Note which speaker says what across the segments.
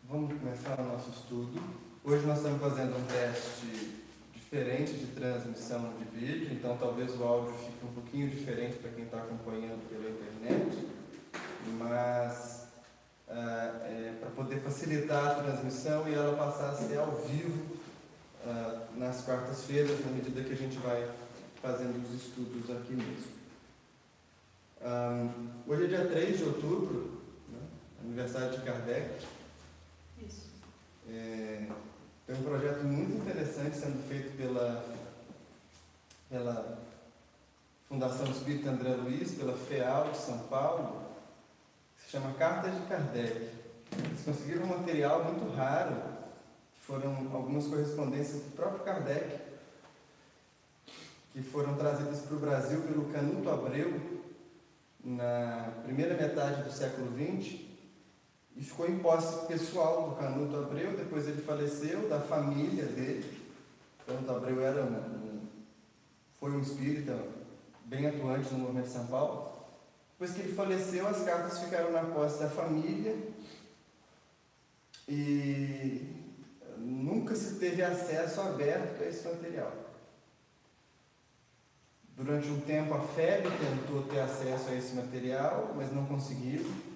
Speaker 1: Vamos começar o nosso estudo. Hoje nós estamos fazendo um teste diferente de transmissão de vídeo, então talvez o áudio fique um pouquinho diferente para quem está acompanhando pela internet, mas para poder facilitar a transmissão e ela passar a ser ao vivo nas quartas-feiras, na medida que a gente vai fazendo os estudos aqui mesmo. Hoje é dia 3 de outubro, né? Aniversário de Kardec.
Speaker 2: Isso.
Speaker 1: Tem um projeto muito interessante sendo feito pela Fundação Espírita André Luiz, pela FEAL de São Paulo, que se chama Cartas de Kardec. Eles conseguiram um material muito raro, que foram algumas correspondências do próprio Kardec, que foram trazidas para o Brasil pelo Canuto Abreu na primeira metade do século XX, e ficou em posse pessoal do Canuto Abreu. Depois ele faleceu, da família dele. O Canuto Abreu foi um espírita bem atuante no movimento de São Paulo. Depois que ele faleceu, as cartas ficaram na posse da família e nunca se teve acesso aberto a esse material. Durante um tempo a FEB tentou ter acesso a esse material, mas não conseguiu.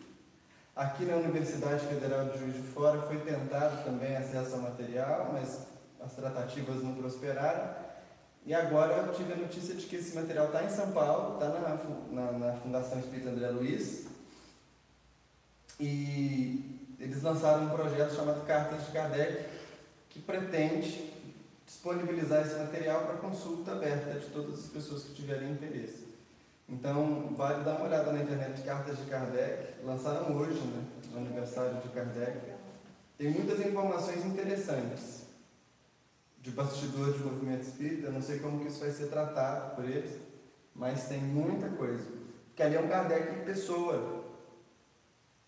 Speaker 1: Aqui na Universidade Federal de Juiz de Fora foi tentado também acesso ao material, mas as tratativas não prosperaram. E agora eu tive a notícia de que esse material está em São Paulo, está na Fundação Espírita André Luiz, e eles lançaram um projeto chamado Cartas de Kardec, que pretende disponibilizar esse material para consulta aberta de todas as pessoas que tiverem interesse. Então, vale dar uma olhada na internet de Cartas de Kardec. Lançaram hoje, né, no aniversário de Kardec. Tem muitas informações interessantes de bastidor de movimento espírita. Eu não sei como que isso vai ser tratado por eles, mas tem muita coisa. Porque ali é um Kardec pessoa.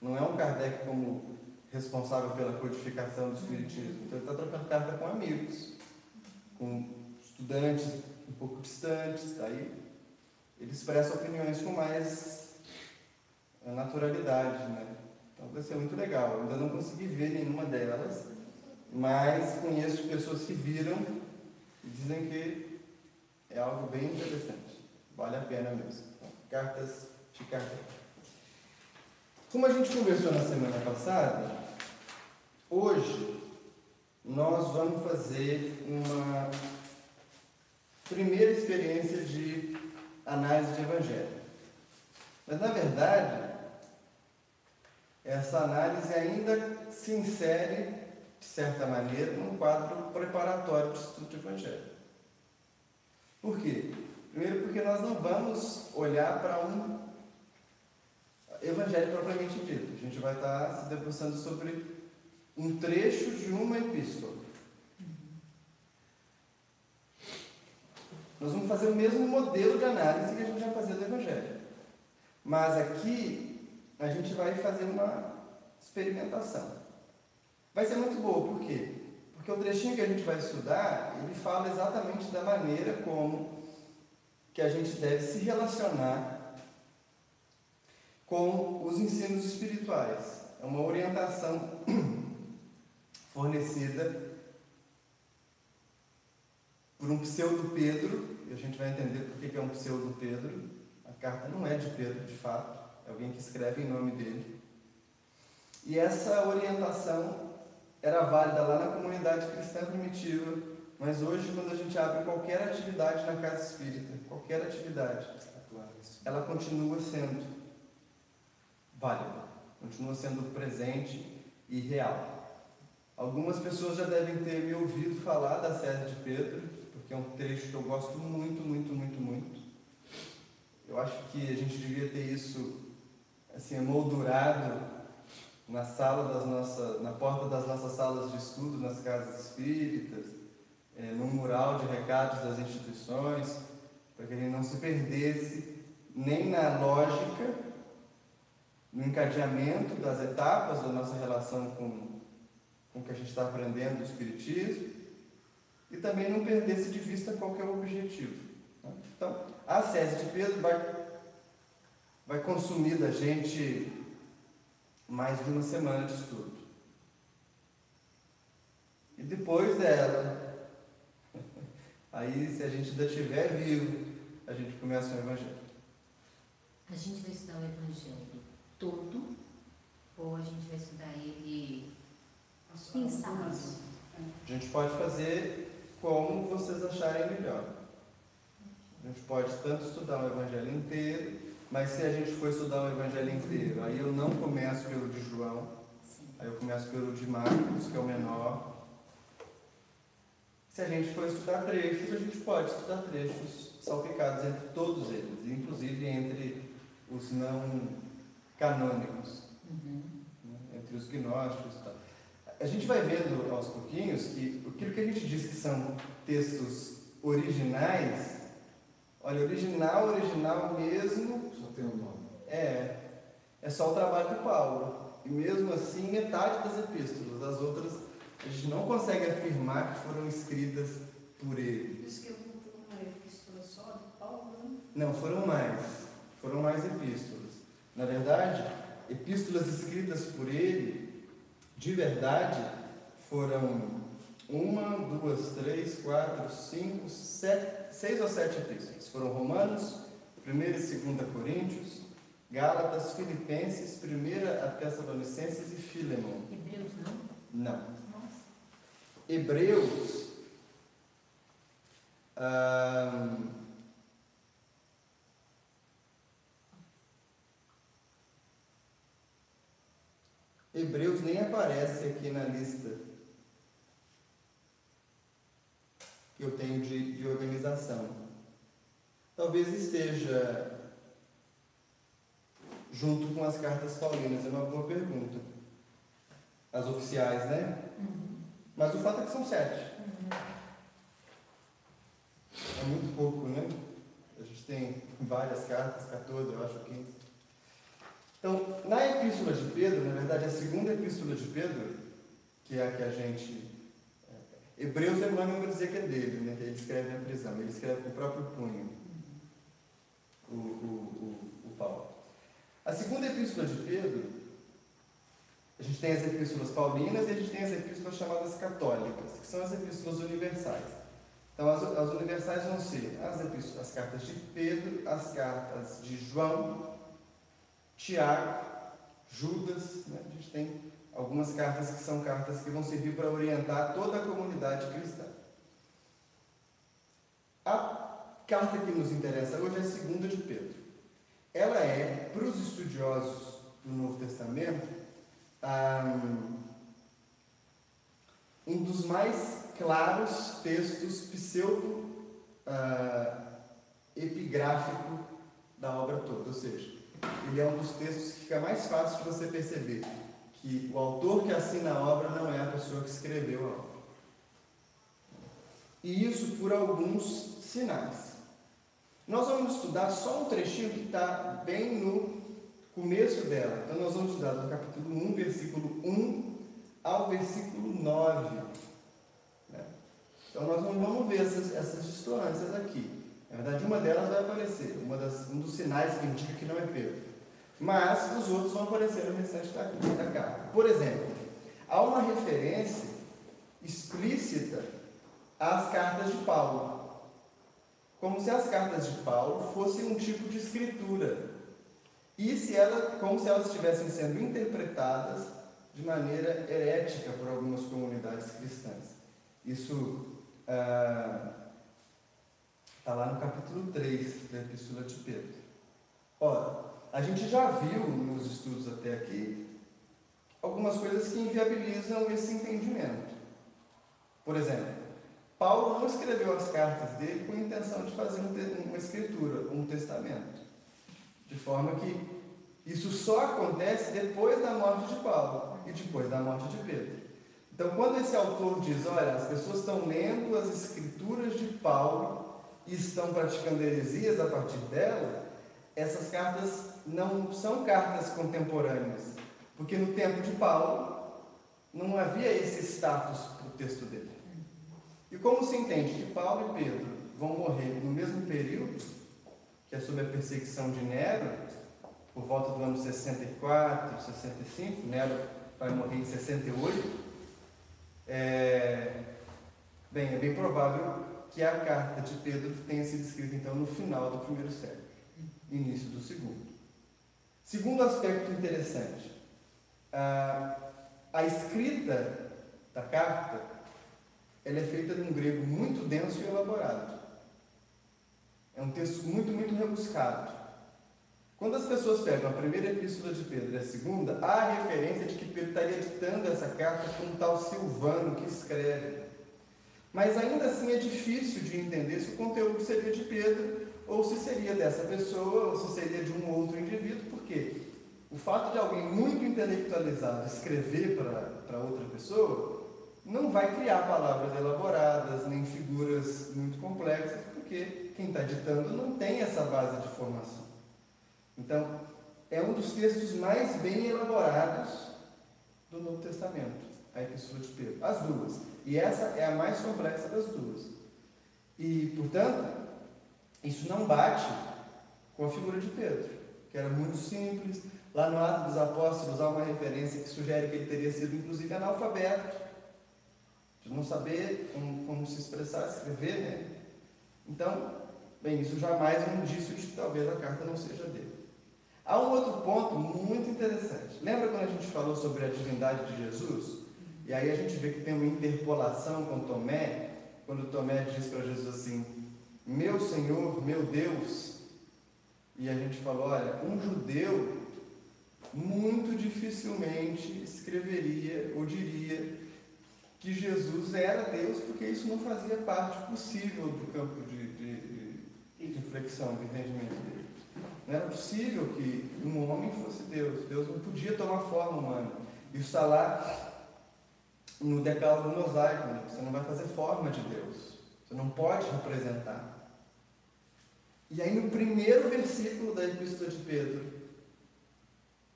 Speaker 1: Não é um Kardec como responsável pela codificação do espiritismo. Então ele está trocando carta com amigos, com estudantes um pouco distantes, aí ele expressa opiniões com mais naturalidade, né? Então vai ser muito legal. Eu ainda não consegui ver nenhuma delas, mas conheço pessoas que viram e dizem que é algo bem interessante. Vale a pena mesmo. Então, Cartas de Kardec. Como a gente conversou na semana passada, hoje nós vamos fazer uma primeira experiência de análise de Evangelho. Mas, na verdade, essa análise ainda se insere, de certa maneira, num quadro preparatório de estudo de Evangelho. Por quê? Primeiro, porque nós não vamos olhar para um Evangelho propriamente dito. A gente vai estar se debruçando sobre um trecho de uma epístola. Nós vamos fazer o mesmo modelo de análise que a gente vai fazer do Evangelho. Mas aqui a gente vai fazer uma experimentação. Vai ser muito boa, por quê? Porque o trechinho que a gente vai estudar, ele fala exatamente da maneira como que a gente deve se relacionar com os ensinos espirituais. É uma orientação fornecida por um pseudo-Pedro, e a gente vai entender por que é um pseudo-Pedro. A carta não é de Pedro, de fato, é alguém que escreve em nome dele. E essa orientação era válida lá na comunidade cristã primitiva, mas hoje, quando a gente abre qualquer atividade na casa espírita, qualquer atividade, ela continua sendo válida, continua sendo presente e real. Algumas pessoas já devem ter me ouvido falar da Sede de Pedro, porque é um trecho que eu gosto muito, muito, muito, muito. Eu acho que a gente devia ter isso assim, emoldurado na porta das nossas salas de estudo, nas casas espíritas, num mural de recados das instituições, para que ele não se perdesse nem na lógica, no encadeamento das etapas da nossa relação com o que a gente está aprendendo do Espiritismo, e também não perdesse de vista qual que é o objetivo. Então, a Sede de Pedro vai consumir da gente mais de uma semana de estudo. depois dela. Aí, se a gente ainda estiver vivo, a gente começa o Evangelho.
Speaker 2: A gente vai estudar o Evangelho todo ou a gente vai estudar ele pensado?
Speaker 1: A gente pode fazer como vocês acharem melhor. A gente pode tanto estudar o Evangelho inteiro, mas se a gente for estudar o Evangelho inteiro, aí eu não começo pelo de João, aí eu começo pelo de Marcos, que é o menor. Se a gente for estudar trechos, a gente pode estudar trechos salpicados entre todos eles, inclusive entre os não canônicos, entre os gnósticos e tal. A gente vai vendo aos pouquinhos que aquilo que a gente diz que são textos originais, olha, original mesmo,
Speaker 3: Só tem um nome.
Speaker 1: é só o trabalho de Paulo. E mesmo assim, metade das epístolas, as outras, a gente não consegue afirmar que foram escritas por ele.
Speaker 4: Por isso que eu não uma epístola só de Paulo, né?
Speaker 1: Não, foram mais epístolas. Na verdade, epístolas escritas por ele, de verdade, foram 1, 2, 3, 4, 5, 6 ou 7 epístolas. Foram Romanos, 1 e 2 Coríntios, Gálatas, Filipenses, 1 a Tessalonicenses e Filemon.
Speaker 2: Hebreus não?
Speaker 1: Não.
Speaker 2: Nossa.
Speaker 1: Hebreus, Hebreus nem aparece aqui na lista que eu tenho de organização. Talvez esteja junto com as cartas paulinas, é uma boa pergunta. As oficiais, né? Mas o fato é que são 7. É muito pouco, né? A gente tem várias cartas, 14, eu acho, 15. Então, na epístola de Pedro, na verdade, a segunda epístola de Pedro, que é a que a gente... Hebreus, eu não vou dizer que é dele, né? Que ele escreve na prisão, ele escreve com o próprio punho, o Paulo. A segunda epístola de Pedro, a gente tem as epístolas paulinas e a gente tem as epístolas chamadas católicas, que são as epístolas universais. Então, as universais vão ser as cartas de Pedro, as cartas de João, Tiago, Judas, né? A gente tem algumas cartas que são cartas que vão servir para orientar toda a comunidade cristã. A carta que nos interessa hoje é a segunda de Pedro. Ela é, para os estudiosos do Novo Testamento, um dos mais claros textos pseudo-epigráfico da obra toda, ou seja, ele é um dos textos que fica mais fácil de você perceber que o autor que assina a obra não é a pessoa que escreveu a obra. E isso por alguns sinais. Nós vamos estudar só um trechinho que está bem no começo dela. Então nós vamos estudar do capítulo 1, versículo 1 ao versículo 9. Né? Então nós não vamos ver essas distâncias aqui. Na verdade, uma delas vai aparecer, um dos sinais que indica que não é Pedro. Mas os outros vão aparecer no restante da carta. Por exemplo, há uma referência explícita às cartas de Paulo, como se as cartas de Paulo fossem um tipo de escritura, e como se elas estivessem sendo interpretadas de maneira herética por algumas comunidades cristãs. Isso está lá no capítulo 3 da Epístola de Pedro. Ora, a gente já viu nos estudos até aqui algumas coisas que inviabilizam esse entendimento. Por exemplo, Paulo não escreveu as cartas dele com a intenção de fazer uma escritura, um testamento. De forma que isso só acontece depois da morte de Paulo e depois da morte de Pedro. Então, quando esse autor diz, olha, as pessoas estão lendo as escrituras de Paulo e estão praticando heresias a partir dela, essas cartas não são cartas contemporâneas, porque no tempo de Paulo não havia esse status para o texto dele. E como se entende que Paulo e Pedro vão morrer no mesmo período, que é sob a perseguição de Nero, por volta do ano 64, 65, Nero vai morrer em 68, Bem, é bem provável que a carta de Pedro tenha sido escrita, então, no final do primeiro século, início do segundo. Segundo aspecto interessante, a escrita da carta, ela é feita num grego muito denso e elaborado. É um texto muito, muito rebuscado. Quando as pessoas pegam a primeira epístola de Pedro e a segunda, há a referência de que Pedro estaria ditando essa carta com um tal Silvano que escreve. Mas ainda assim é difícil de entender se o conteúdo seria de Pedro, ou se seria dessa pessoa, ou se seria de um outro indivíduo, porque o fato de alguém muito intelectualizado escrever para outra pessoa não vai criar palavras elaboradas, nem figuras muito complexas, porque quem está ditando não tem essa base de formação. Então, é um dos textos mais bem elaborados do Novo Testamento, a Epístola de Pedro. As duas. E essa é a mais complexa das duas. E, portanto, isso não bate com a figura de Pedro, que era muito simples. Lá no Atos dos Apóstolos há uma referência que sugere que ele teria sido, inclusive, analfabeto, de não saber como se expressar, escrever, né? Então, bem, isso jamais é um indício de que talvez a carta não seja dele. Há um outro ponto muito interessante. Lembra quando a gente falou sobre a divindade de Jesus? E aí a gente vê que tem uma interpolação com Tomé, quando Tomé diz para Jesus assim, meu Senhor, meu Deus. E a gente falou, olha, um judeu muito dificilmente escreveria ou diria que Jesus era Deus, porque isso não fazia parte possível do campo de reflexão, do entendimento dele. Não era possível que um homem fosse Deus. Deus não podia tomar forma humana. Isso está lá no decálogo mosaico, né? Você não vai fazer forma de Deus. Você não pode representar. E aí no primeiro versículo da Epístola de Pedro,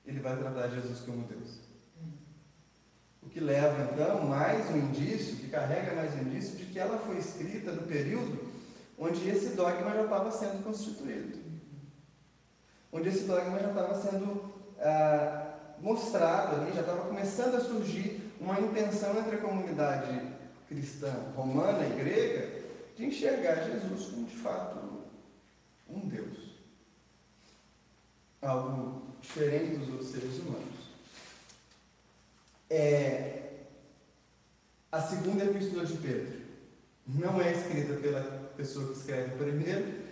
Speaker 1: ele vai tratar Jesus como Deus. O que leva então mais um indício, que carrega mais um indício de que ela foi escrita no período onde esse dogma já estava sendo constituído. Onde esse dogma já estava sendo mostrado ali, já estava começando a surgir uma intenção entre a comunidade cristã romana e grega de enxergar Jesus como de fato um Deus. Algo diferente dos outros seres humanos. A segunda epístola de Pedro não é escrita pela pessoa que escreve primeiro,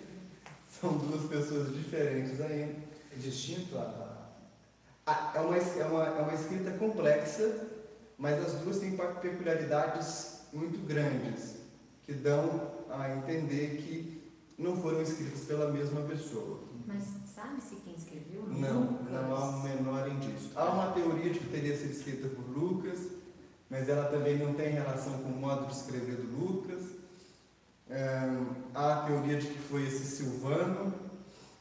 Speaker 1: são duas pessoas diferentes ainda.
Speaker 3: É distinto
Speaker 1: É uma escrita complexa, mas as duas têm peculiaridades muito grandes, que dão a entender que não foram escritas pela mesma pessoa.
Speaker 2: Mas sabe-se quem escreveu?
Speaker 1: Não há o menor indício. Há uma teoria de que teria sido escrita por Lucas, mas ela também não tem relação com o modo de escrever do Lucas. Há a teoria de que foi esse Silvano,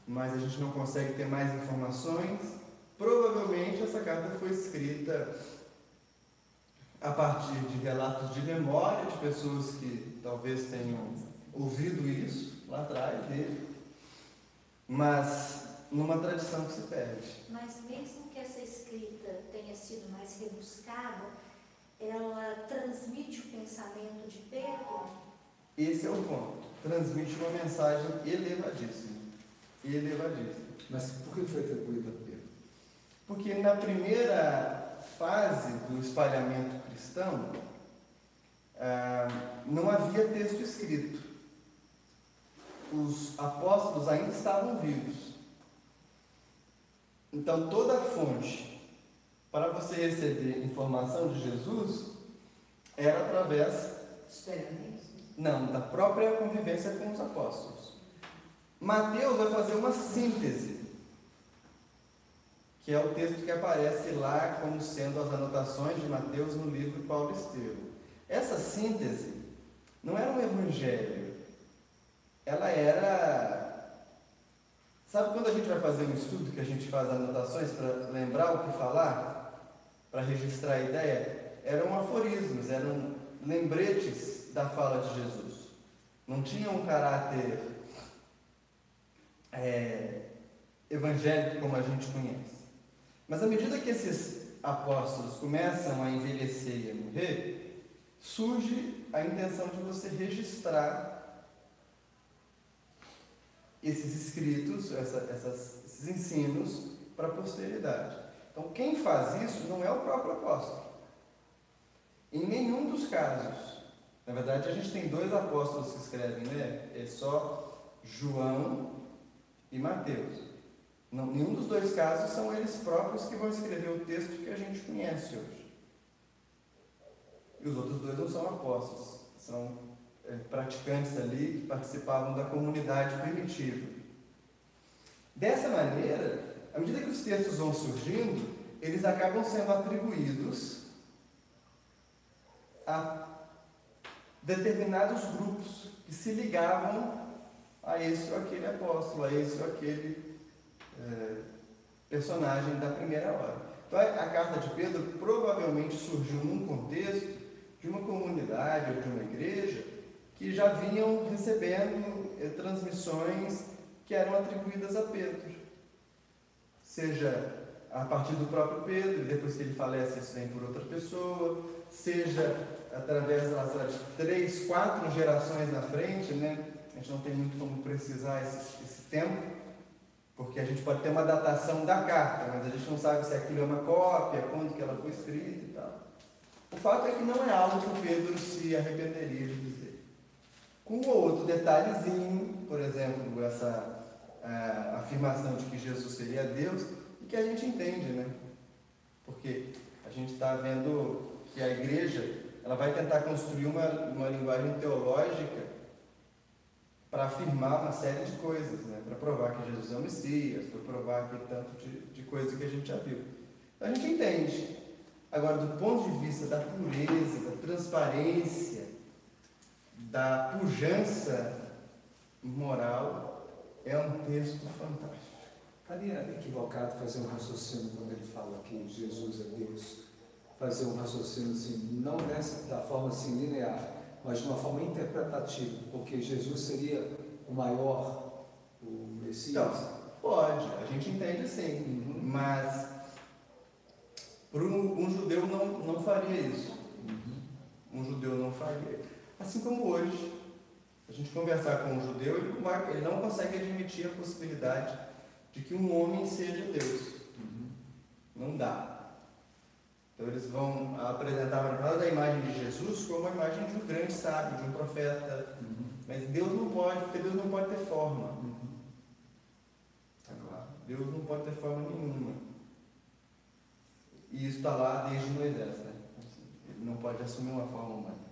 Speaker 1: mas a gente não consegue ter mais informações. Provavelmente essa carta foi escrita a partir de relatos de memória de pessoas que talvez tenham ouvido isso lá atrás dele, mas numa tradição que se perde.
Speaker 4: Mas mesmo que essa escrita tenha sido mais rebuscada, ela transmite o pensamento de Pedro?
Speaker 1: Esse é o ponto. Transmite uma mensagem elevadíssima. Elevadíssima.
Speaker 3: Mas por que foi atribuído a Pedro?
Speaker 1: Porque na primeira fase do espalhamento cristão, não havia texto escrito. Os apóstolos ainda estavam vivos. Então toda a fonte para você receber informação de Jesus era através da própria convivência com os apóstolos. Mateus vai fazer uma síntese, que é o texto que aparece lá como sendo as anotações de Mateus no livro Paulo Estevão. Essa síntese não era um evangelho, ela era... Sabe quando a gente vai fazer um estudo que a gente faz anotações para lembrar o que falar, para registrar a ideia? Eram aforismos, eram lembretes da fala de Jesus. Não tinha um caráter evangélico como a gente conhece. Mas à medida que esses apóstolos começam a envelhecer e a morrer, surge a intenção de você registrar esses escritos, esses ensinos para a posteridade. Então, quem faz isso não é o próprio apóstolo. Em nenhum dos casos. Na verdade, a gente tem 2 apóstolos que escrevem, né? É só João e Mateus. Não, nenhum dos 2 casos são eles próprios que vão escrever o texto que a gente conhece hoje. E os outros 2 não são apóstolos, são praticantes ali que participavam da comunidade primitiva. Dessa maneira, à medida que os textos vão surgindo, eles acabam sendo atribuídos a determinados grupos que se ligavam a esse ou aquele apóstolo, a esse ou aquele personagem da primeira hora. Então, a carta de Pedro provavelmente surgiu num contexto de uma comunidade ou de uma igreja que já vinham recebendo transmissões que eram atribuídas a Pedro. Seja a partir do próprio Pedro, e depois que ele falece, isso vem por outra pessoa, seja através de 3, 4 gerações na frente, né? A gente não tem muito como precisar esse tempo, porque a gente pode ter uma datação da carta, mas a gente não sabe se aquilo é uma cópia, quando que ela foi escrita e tal. O fato é que não é algo que o Pedro se arrependeria de dizer. Com um ou outro detalhezinho, por exemplo, essa afirmação de que Jesus seria Deus, e que a gente entende, né? Porque a gente está vendo que a igreja ela vai tentar construir uma linguagem teológica para afirmar uma série de coisas, né? Para provar que Jesus é o Messias, para provar que tanto de coisa que a gente já viu. Então a gente entende. Agora, do ponto de vista da pureza, da transparência, da pujança moral, é um texto fantástico.
Speaker 3: Estaria equivocado fazer um raciocínio quando ele fala que Jesus é Deus, fazer um raciocínio assim, não da forma assim linear, mas de uma forma interpretativa, porque Jesus seria o maior, o Messias?
Speaker 1: Então, pode, a gente entende assim, mas para um judeu não faria isso. Um judeu não faria. Assim como hoje, a gente conversar com um judeu, ele não consegue admitir a possibilidade de que um homem seja Deus. Não dá. Então eles vão apresentar para nós a imagem de Jesus como a imagem de um grande sábio, de um profeta. Mas Deus não pode, porque Deus não pode ter forma. Deus não pode ter forma nenhuma. E isso está lá desde Moisés, né? Ele não pode assumir uma forma humana.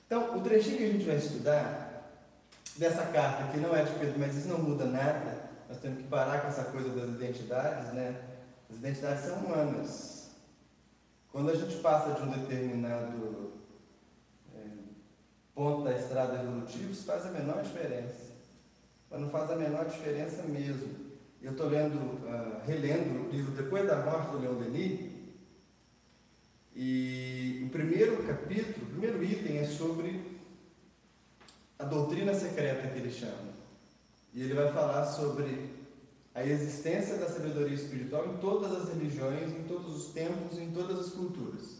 Speaker 1: Então, o trechinho que a gente vai estudar dessa carta, que não é de Pedro, mas isso não muda nada, nós temos que parar com essa coisa das identidades, né? As identidades são humanas. Quando a gente passa de um determinado ponto da estrada evolutiva, isso faz a menor diferença. Mas não faz a menor diferença mesmo. Eu estou relendo o livro Depois da Morte, do Leon Denis, e o primeiro capítulo, o primeiro item é sobre a doutrina secreta que ele chama. E ele vai falar sobre a existência da sabedoria espiritual em todas as religiões, em todos os tempos, em todas as culturas.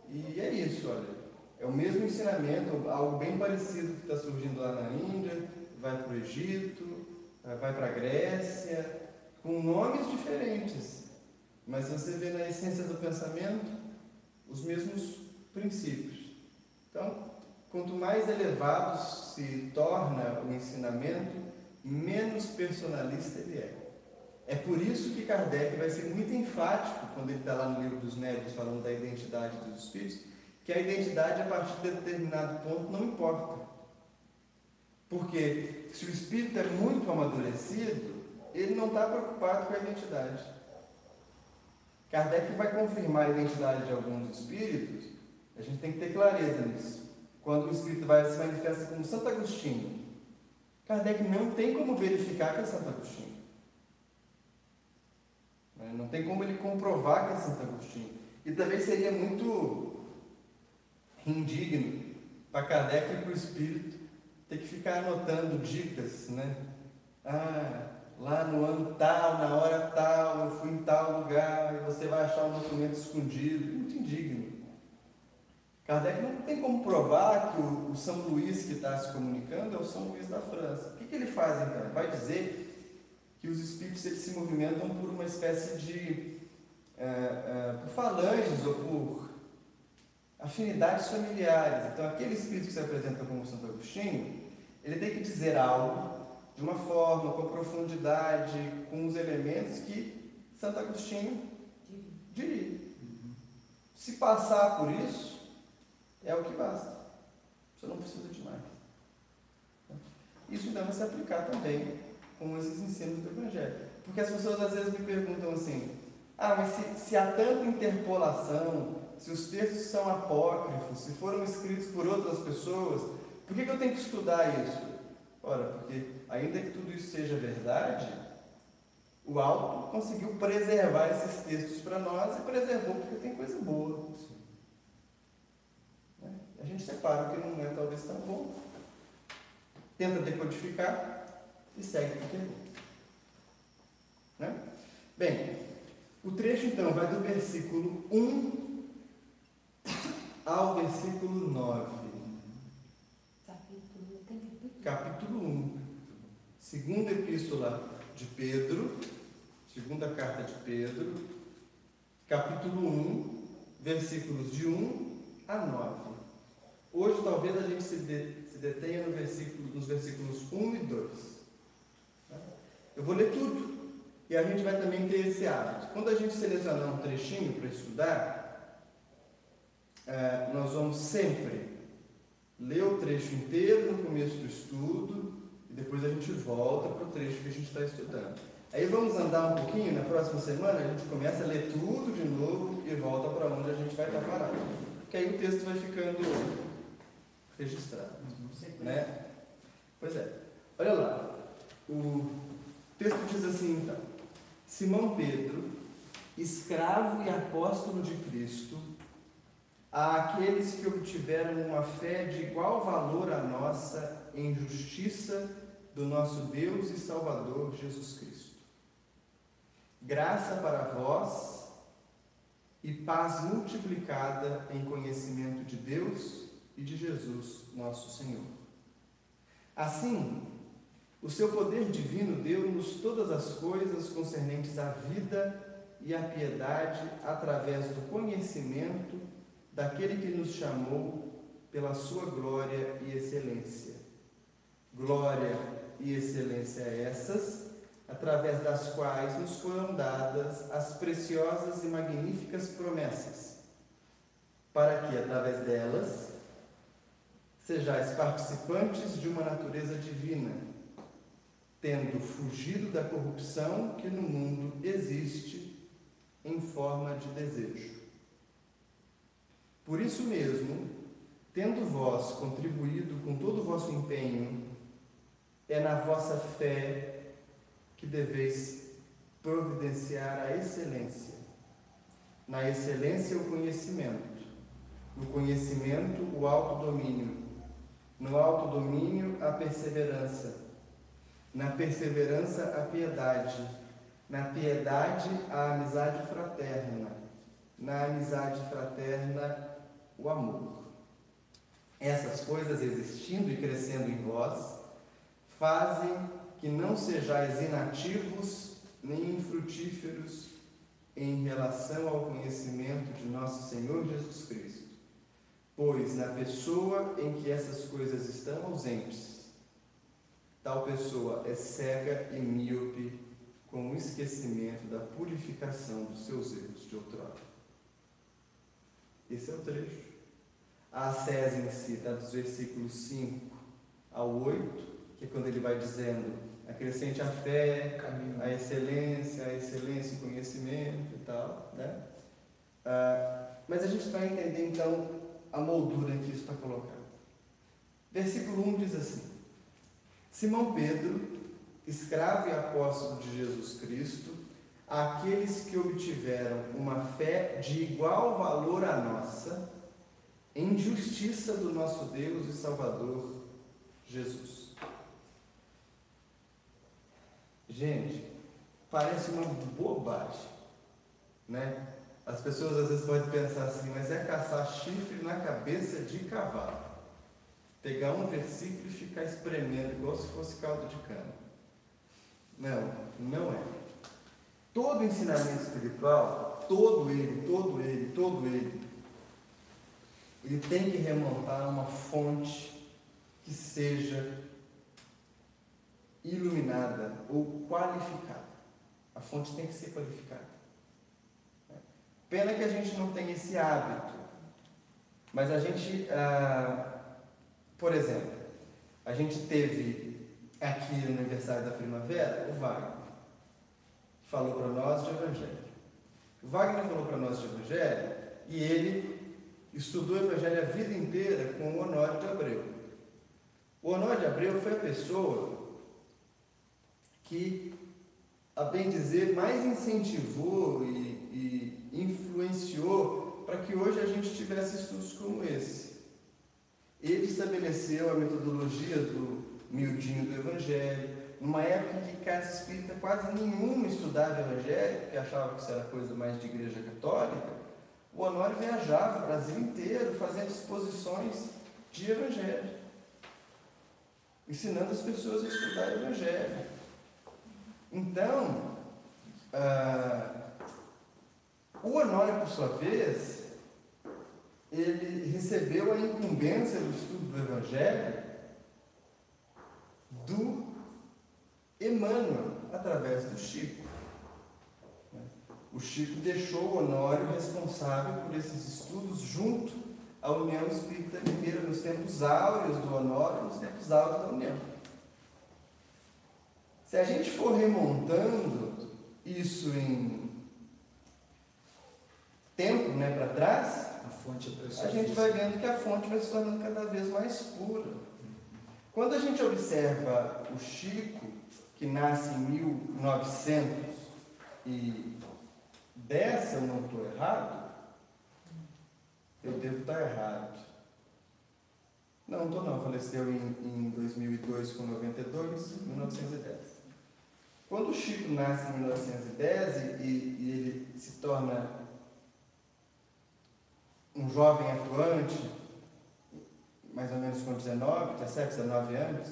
Speaker 1: E é isso, olha. É o mesmo ensinamento, algo bem parecido que está surgindo lá na Índia, vai para o Egito, vai para a Grécia, com nomes diferentes. Mas você vê na essência do pensamento os mesmos princípios. Então, quanto mais elevado se torna o ensinamento, menos personalista ele é. É por isso que Kardec vai ser muito enfático quando ele está lá no Livro dos Médiuns falando da identidade dos espíritos, que a identidade a partir de determinado ponto não importa. Porque se o espírito é muito amadurecido, ele não está preocupado com a identidade. Kardec vai confirmar a identidade de alguns espíritos, a gente tem que ter clareza nisso. Quando o espírito vai se manifesta como Santo Agostinho, Kardec não tem como verificar que é Santo Agostinho. Não tem como ele comprovar que é Santo Agostinho. E também seria muito indigno para Kardec e para o espírito ter que ficar anotando dicas, né? Lá no ano tal, na hora tal, eu fui em tal lugar, e você vai achar um documento escondido. Muito indigno. Kardec não tem como provar que o São Luís que está se comunicando é o São Luís da França. O que ele faz então? Ele vai dizer que os espíritos eles se movimentam por uma espécie de por falanges ou por afinidades familiares. Então, aquele espírito que se apresenta como Santo Agostinho, ele tem que dizer algo de uma forma, com profundidade, com os elementos que Santo Agostinho diria. Se passar por isso, é o que basta. Você não precisa de mais. Isso deve se aplicar também com esses ensinos do Evangelho. Porque as pessoas às vezes me perguntam assim, mas se há tanta interpolação, se os textos são apócrifos, se foram escritos por outras pessoas, por que eu tenho que estudar isso? Ora, porque ainda que tudo isso seja verdade, o Alto conseguiu preservar esses textos para nós e preservou porque tem coisa boa. A gente separa o que não é talvez tão bom, tenta decodificar e segue o que é bom. Bem, o trecho então vai do versículo 1 ao versículo 9. Capítulo 1. Segunda epístola de Pedro, segunda carta de Pedro, capítulo 1, versículos de 1 a 9. Hoje talvez a gente se detenha nos versículos 1 e 2. Eu vou ler tudo. E a gente vai também ter esse hábito. Quando a gente selecionar um trechinho para estudar, nós vamos sempre ler o trecho inteiro no começo do estudo e depois a gente volta para o trecho que a gente está estudando. Aí vamos andar um pouquinho, na próxima semana a gente começa a ler tudo de novo e volta para onde a gente vai estar parado. Porque aí o texto vai ficando registrado. Né? Pois é. Olha lá. O texto diz assim então: Simão Pedro, escravo e apóstolo de Cristo, àqueles que obtiveram uma fé de igual valor à nossa em justiça do nosso Deus e Salvador Jesus Cristo. Graça para vós e paz multiplicada em conhecimento de Deus e de Jesus, nosso Senhor. Assim, o seu poder divino deu-nos todas as coisas concernentes à vida e à piedade através do conhecimento daquele que nos chamou pela sua glória e excelência. Glória e excelência essas, através das quais nos foram dadas as preciosas e magníficas promessas, para que, através delas, sejais participantes de uma natureza divina, tendo fugido da corrupção que no mundo existe em forma de desejo. Por isso mesmo, tendo vós contribuído com todo o vosso empenho, é na vossa fé que deveis providenciar a excelência. Na excelência, o conhecimento. No conhecimento, o autodomínio. No autodomínio, a perseverança. Na perseverança, a piedade. Na piedade, a amizade fraterna. Na amizade fraterna, o amor. Essas coisas, existindo e crescendo em vós, fazem que não sejais inativos nem infrutíferos em relação ao conhecimento de nosso Senhor Jesus Cristo, pois na pessoa em que essas coisas estão ausentes, tal pessoa é cega e míope com o esquecimento da purificação dos seus erros de outrora. Esse é o trecho. A ascese em si está dos versículos 5 ao 8, que é quando ele vai dizendo: acrescente a fé, a excelência e conhecimento e tal, né? Mas a gente vai entender então a moldura em que isso está colocado. Versículo 1 diz assim: Simão Pedro, escravo e apóstolo de Jesus Cristo, àqueles que obtiveram uma fé de igual valor à nossa, em justiça do nosso Deus e Salvador Jesus. Gente, parece uma bobagem, né? As pessoas às vezes podem pensar assim, mas é caçar chifre na cabeça de cavalo. Pegar um versículo e ficar espremendo, igual se fosse caldo de cana. Não, não é. Todo ensinamento espiritual, todo ele, ele tem que remontar a uma fonte que seja iluminada ou qualificada. A fonte tem que ser qualificada. Pena que a gente não tem esse hábito, mas a gente, por exemplo, a gente teve aqui no aniversário da primavera o Wagner, que falou para nós de Evangelho. O Wagner falou para nós de Evangelho e ele estudou o Evangelho a vida inteira com o Honório de Abreu. O Honório de Abreu foi a pessoa que, a bem dizer, mais incentivou e influenciou para que hoje a gente tivesse estudos como esse. Ele estabeleceu a metodologia do miudinho do Evangelho, numa época em que casa espírita quase nenhum estudava Evangelho, porque achava que isso era coisa mais de igreja católica. O Honório viajava o Brasil inteiro fazendo exposições de Evangelho, ensinando as pessoas a estudar o Evangelho. Então, o Honório, por sua vez, ele recebeu a incumbência do estudo do Evangelho do Emmanuel, através do Chico. O Chico deixou o Honório responsável por esses estudos junto à União Espírita Mineira, nos tempos áureos do Honório, nos tempos áureos da União. Se a gente for remontando isso em tempo, para trás, a gente vai vendo que a fonte vai se tornando cada vez mais pura. Quando a gente observa o Chico, que nasce em 1910, se eu não estou errado, eu devo estar errado. Não estou não, faleceu em 2002 com 92, 1910. Quando o Chico nasce em 1910 e ele se torna um jovem atuante, mais ou menos com 17, 19 anos,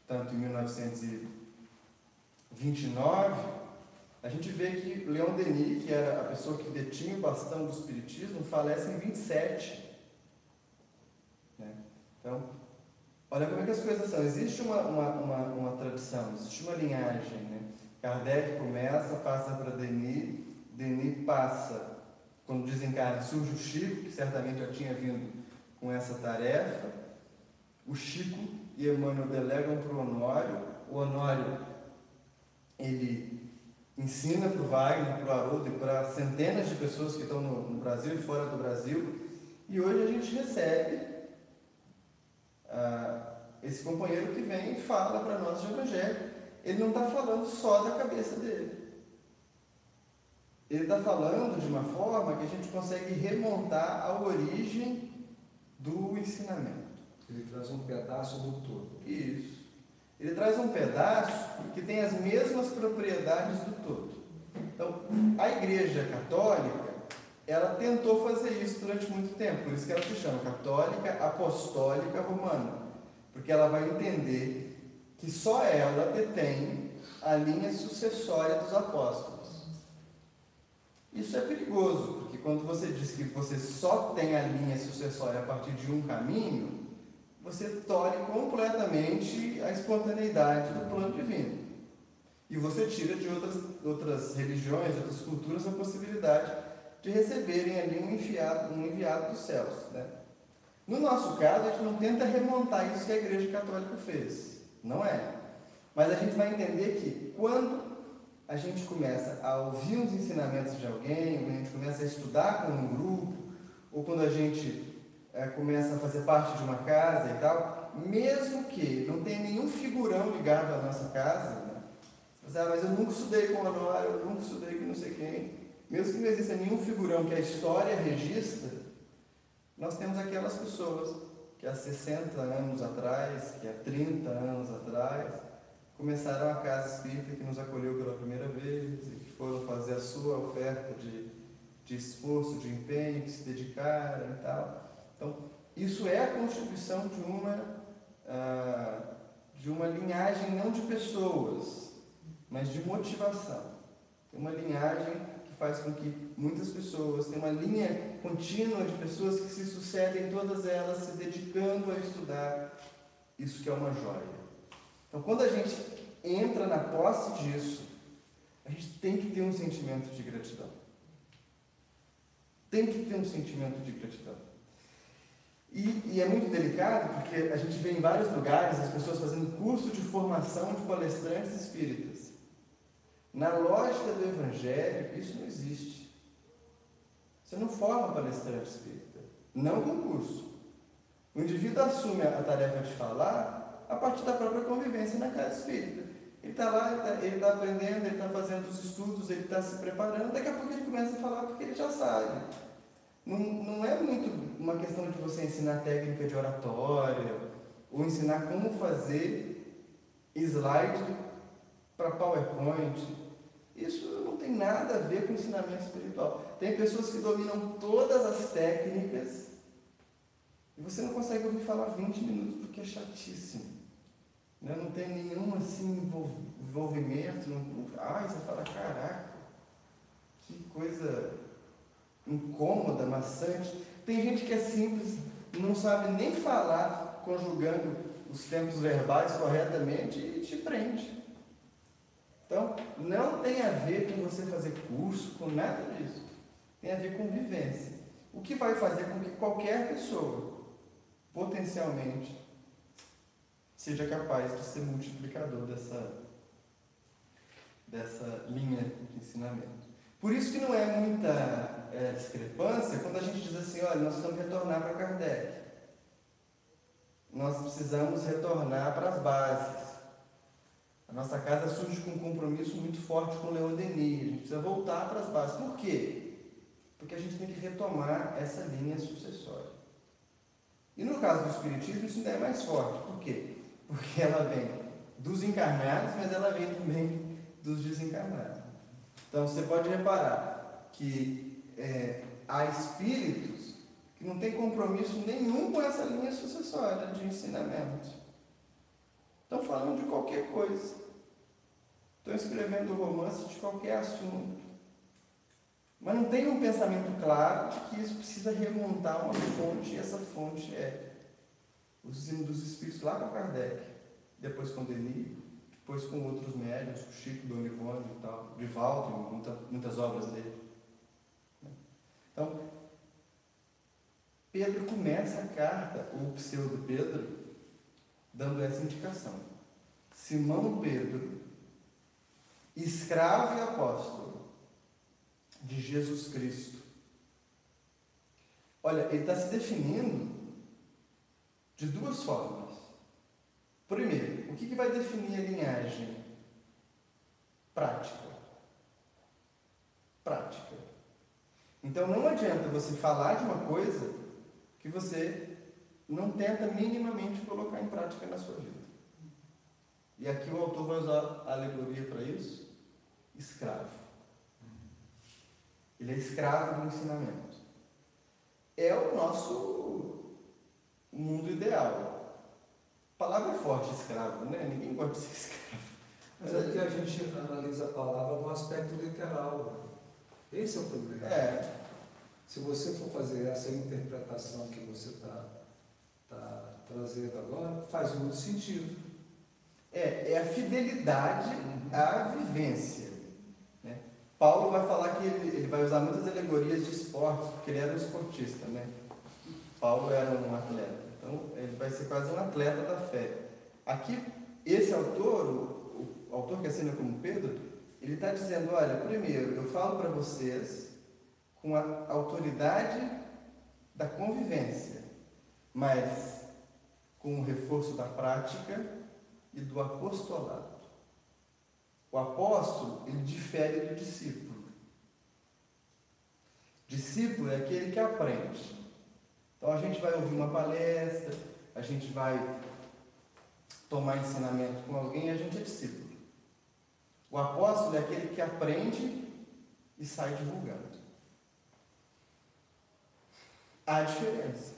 Speaker 1: portanto em 1929, a gente vê que Leon Denis, que era a pessoa que detinha o bastão do Espiritismo, falece em 27. Então, olha como é que as coisas são. Existe uma tradição, existe uma linhagem. Kardec começa, passa para Denis, Denis passa, quando desencarna, surge o Chico, que certamente já tinha vindo com essa tarefa. O Chico e Emmanuel delegam para o Honório, ele ensina para o Wagner, para o Haroldo e para centenas de pessoas que estão no Brasil e fora do Brasil, e hoje a gente recebe esse companheiro que vem e fala para nós de Evangelho. Ele não está falando só da cabeça dele. Ele está falando de uma forma que a gente consegue remontar a origem do ensinamento.
Speaker 3: Ele traz um pedaço do todo.
Speaker 1: Isso. Ele traz um pedaço que tem as mesmas propriedades do todo. Então, a Igreja Católica, ela tentou fazer isso durante muito tempo, por isso que ela se chama Católica Apostólica Romana, porque ela vai entender que só ela detém a linha sucessória dos apóstolos. Isso é perigoso, porque quando você diz que você só tem a linha sucessória a partir de um caminho, você tolhe completamente a espontaneidade do plano divino. E você tira de outras religiões, de outras culturas, a possibilidade de receberem ali um enviado dos céus. No nosso caso, a gente não tenta remontar isso que a Igreja Católica fez. Não é. Mas a gente vai entender que quando a gente começa a ouvir os ensinamentos de alguém, quando a gente começa a estudar com um grupo, ou quando a gente começa a fazer parte de uma casa e tal, mesmo que não tenha nenhum figurão ligado à nossa casa, mas eu nunca estudei com o Honório, eu nunca estudei com não sei quem, mesmo que não exista nenhum figurão que a história registra, nós temos aquelas pessoas que há 60 anos atrás, que há 30 anos atrás, começaram a casa espírita, que nos acolheu pela primeira vez e que foram fazer a sua oferta de esforço, de empenho, que se dedicaram e tal. Então, isso é a constituição de uma linhagem não de pessoas, mas de motivação. Tem uma linhagem que faz com que muitas pessoas, tem uma linha contínua de pessoas que se sucedem, todas elas se dedicando a estudar. Isso que é uma joia. Então, quando a gente entra na posse disso, a gente tem que ter um sentimento de gratidão. Tem que ter um sentimento de gratidão. E é muito delicado, porque a gente vê em vários lugares as pessoas fazendo curso de formação de palestrantes espíritas. Na lógica do Evangelho, isso não existe. Você não forma palestrante espírita, não com curso. O indivíduo assume a tarefa de falar a partir da própria convivência na casa espírita. Ele está lá, ele está aprendendo, ele está fazendo os estudos, ele está se preparando, daqui a pouco ele começa a falar porque ele já sabe. Não é muito uma questão de você ensinar técnica de oratória, ou ensinar como fazer slide para PowerPoint. Isso não tem nada a ver com ensinamento espiritual. Tem pessoas que dominam todas as técnicas e você não consegue ouvir falar 20 minutos porque é chatíssimo. Não tem nenhum assim, envolvimento. Você fala, caraca, que coisa incômoda, maçante. Tem gente que é simples, não sabe nem falar, conjugando os tempos verbais corretamente e te prende. Então, não tem a ver com você fazer curso, com nada disso. Tem a ver com vivência. O que vai fazer com que qualquer pessoa, potencialmente, seja capaz de ser multiplicador dessa linha de ensinamento. Por isso que não é muita discrepância quando a gente diz assim, olha, nós precisamos retornar para Kardec. Nós precisamos retornar para as bases. A nossa casa surge com um compromisso muito forte com Leon Denis. A gente precisa voltar para as bases. Por quê? Porque a gente tem que retomar essa linha sucessória. E no caso do Espiritismo, isso ainda é mais forte. Por quê? Porque ela vem dos encarnados, mas ela vem também dos desencarnados. Então, você pode reparar que há espíritos que não têm compromisso nenhum com essa linha sucessória de ensinamento. Estão falando de qualquer coisa. Estão escrevendo romance de qualquer assunto. Mas não tem um pensamento claro de que isso precisa remontar uma fonte, e essa fonte é os ensinos dos espíritos lá com Kardec, depois com Denis, depois com outros médiuns, o Chico, Dom Ivone e tal, Divaldo, muitas obras dele. Então, Pedro começa a carta, o pseudo Pedro, dando essa indicação. Simão Pedro, escravo e apóstolo de Jesus Cristo. Olha, ele está se definindo de duas formas. Primeiro, o que vai definir a linhagem? Prática. Prática. Então não adianta você falar de uma coisa que você não tenta minimamente colocar em prática na sua vida. E aqui o autor vai usar a alegoria para isso. Escravo. Ele é escravo do ensinamento. É o nosso mundo ideal. A palavra é forte, escravo, né? Ninguém gosta de ser escravo.
Speaker 3: Mas aqui a gente analisa a palavra no aspecto literal. Esse é o problema. Se você for fazer essa interpretação que você está trazendo agora, faz muito sentido.
Speaker 1: É a fidelidade à vivência. Né? Paulo vai falar que ele vai usar muitas alegorias de esporte, porque ele era um esportista, né? Paulo era um atleta. Então, ele vai ser quase um atleta da fé. Aqui, esse autor, o autor que assina como Pedro, ele está dizendo, olha, primeiro, eu falo para vocês com a autoridade da convivência, mas com o reforço da prática e do apostolado. O apóstolo, ele difere do discípulo. Discípulo é aquele que aprende. Então a gente vai ouvir uma palestra, a gente vai tomar ensinamento com alguém, a gente é discípulo. O apóstolo é aquele que aprende e sai divulgando. há diferença.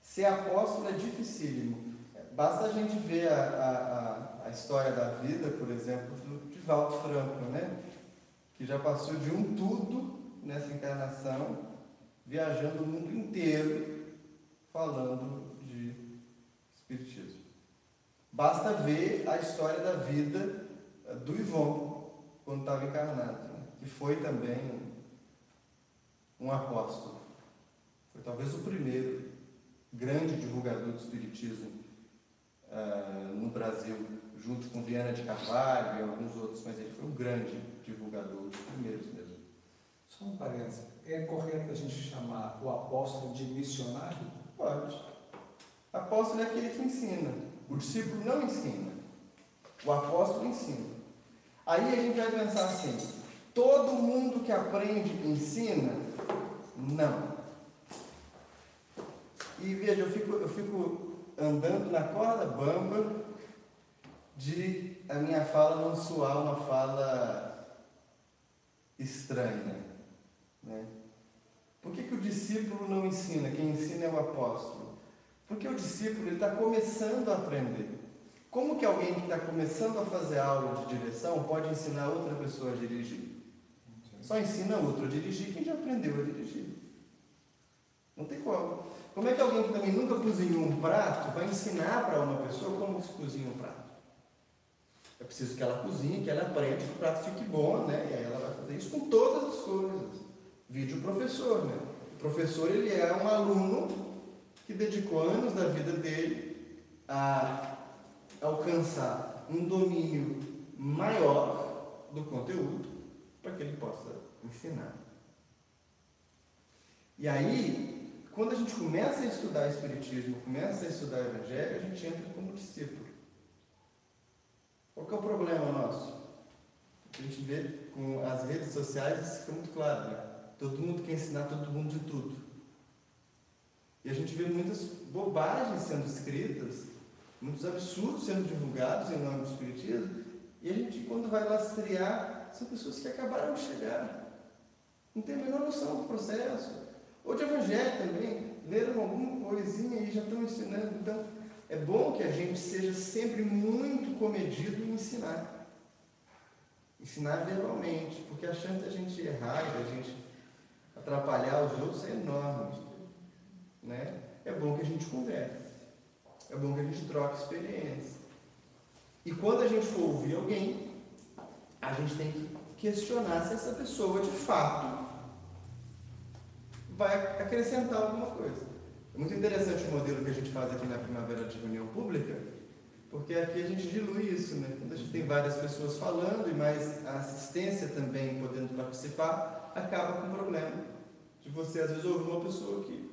Speaker 1: Ser apóstolo é dificílimo. Basta a gente ver a história da vida, por exemplo, de Valdo Franco, né? Que já passou de um tudo nessa encarnação, viajando o mundo inteiro, falando de Espiritismo. Basta ver a história da vida do Ivon, quando estava encarnado, né? Que foi também um apóstolo. Foi talvez o primeiro grande divulgador do Espiritismo no Brasil, junto com Viana de Carvalho e alguns outros, mas ele foi um grande divulgador, dos primeiros mesmo.
Speaker 3: Só um parênteses. É correto a gente chamar o apóstolo de missionário?
Speaker 1: Pode. Apóstolo é aquele que ensina. O discípulo não ensina. O apóstolo ensina. Aí a gente vai pensar assim: todo mundo que aprende ensina? Não. E veja, eu fico andando na corda bamba de a minha fala não soar uma fala estranha, né? Por que o discípulo não ensina? Quem ensina é o apóstolo. Porque o discípulo está começando a aprender. Como que alguém que está começando a fazer aula de direção pode ensinar outra pessoa a dirigir? Só ensina outro a dirigir quem já aprendeu a dirigir. Não tem como. Como é que alguém que também nunca cozinhou um prato vai ensinar para uma pessoa como se cozinha um prato? É preciso que ela cozinhe, que ela aprenda, que o prato fique bom, né? E aí ela vai fazer isso com todas as coisas. Vide o professor, né? O professor, ele é um aluno que dedicou anos da vida dele a alcançar um domínio maior do conteúdo para que ele possa ensinar. E aí, quando a gente começa a estudar Espiritismo, começa a estudar Evangelho, a gente entra como discípulo. Qual que é o problema nosso? A gente vê com as redes sociais, isso fica muito claro, né? Todo mundo quer ensinar todo mundo de tudo. E a gente vê muitas bobagens sendo escritas, muitos absurdos sendo divulgados em nome do Espiritismo, e a gente, quando vai lastrear, são pessoas que acabaram de chegar. Não tem a menor noção do processo. Ou de Evangelho também, leram alguma coisinha e já estão ensinando. Então, é bom que a gente seja sempre muito comedido em ensinar. Ensinar verbalmente, porque a chance de a gente errar, de a gente atrapalhar os outros é enorme. Né? É bom que a gente converse. É bom que a gente troque experiência. E quando a gente for ouvir alguém, a gente tem que questionar se essa pessoa, de fato, vai acrescentar alguma coisa. É muito interessante o modelo que a gente faz aqui na Primavera de Reunião Pública, porque aqui a gente dilui isso, né? Quando a gente tem várias pessoas falando e mais a assistência também podendo participar, acaba com o problema de você, às vezes, ouvir uma pessoa que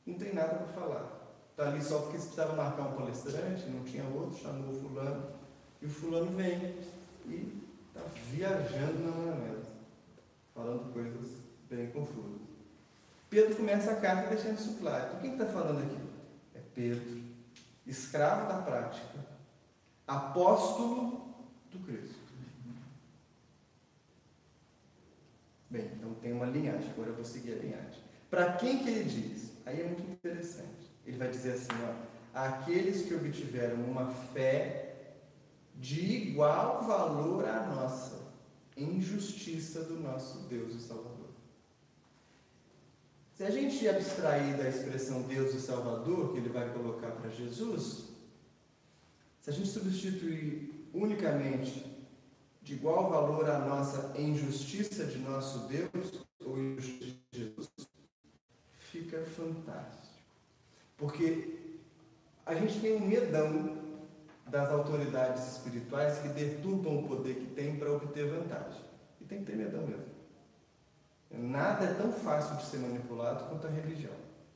Speaker 1: não tem nada para falar. Está ali só porque você precisava marcar um palestrante, não tinha outro, chamou o fulano, e o fulano vem e está viajando na maionese, falando coisas bem confusas. Pedro começa a carta deixando isso claro. Então, quem está falando aqui? É Pedro, escravo da prática, apóstolo do Cristo. Bem, então tem uma linhagem, agora eu vou seguir a linhagem. Para quem que ele diz? Aí é muito interessante. Ele vai dizer assim, ó, aqueles que obtiveram uma fé de igual valor à nossa, em justiça do nosso Deus e Salvador. Se a gente abstrair da expressão Deus e Salvador, que ele vai colocar para Jesus, se a gente substituir unicamente de igual valor à nossa em justiça de nosso Deus, ou em justiça de Jesus, fica fantástico. Porque a gente tem um medão das autoridades espirituais que deturpam o poder que tem para obter vantagem. E tem que ter medão mesmo. Nada é tão fácil de ser manipulado quanto a religião.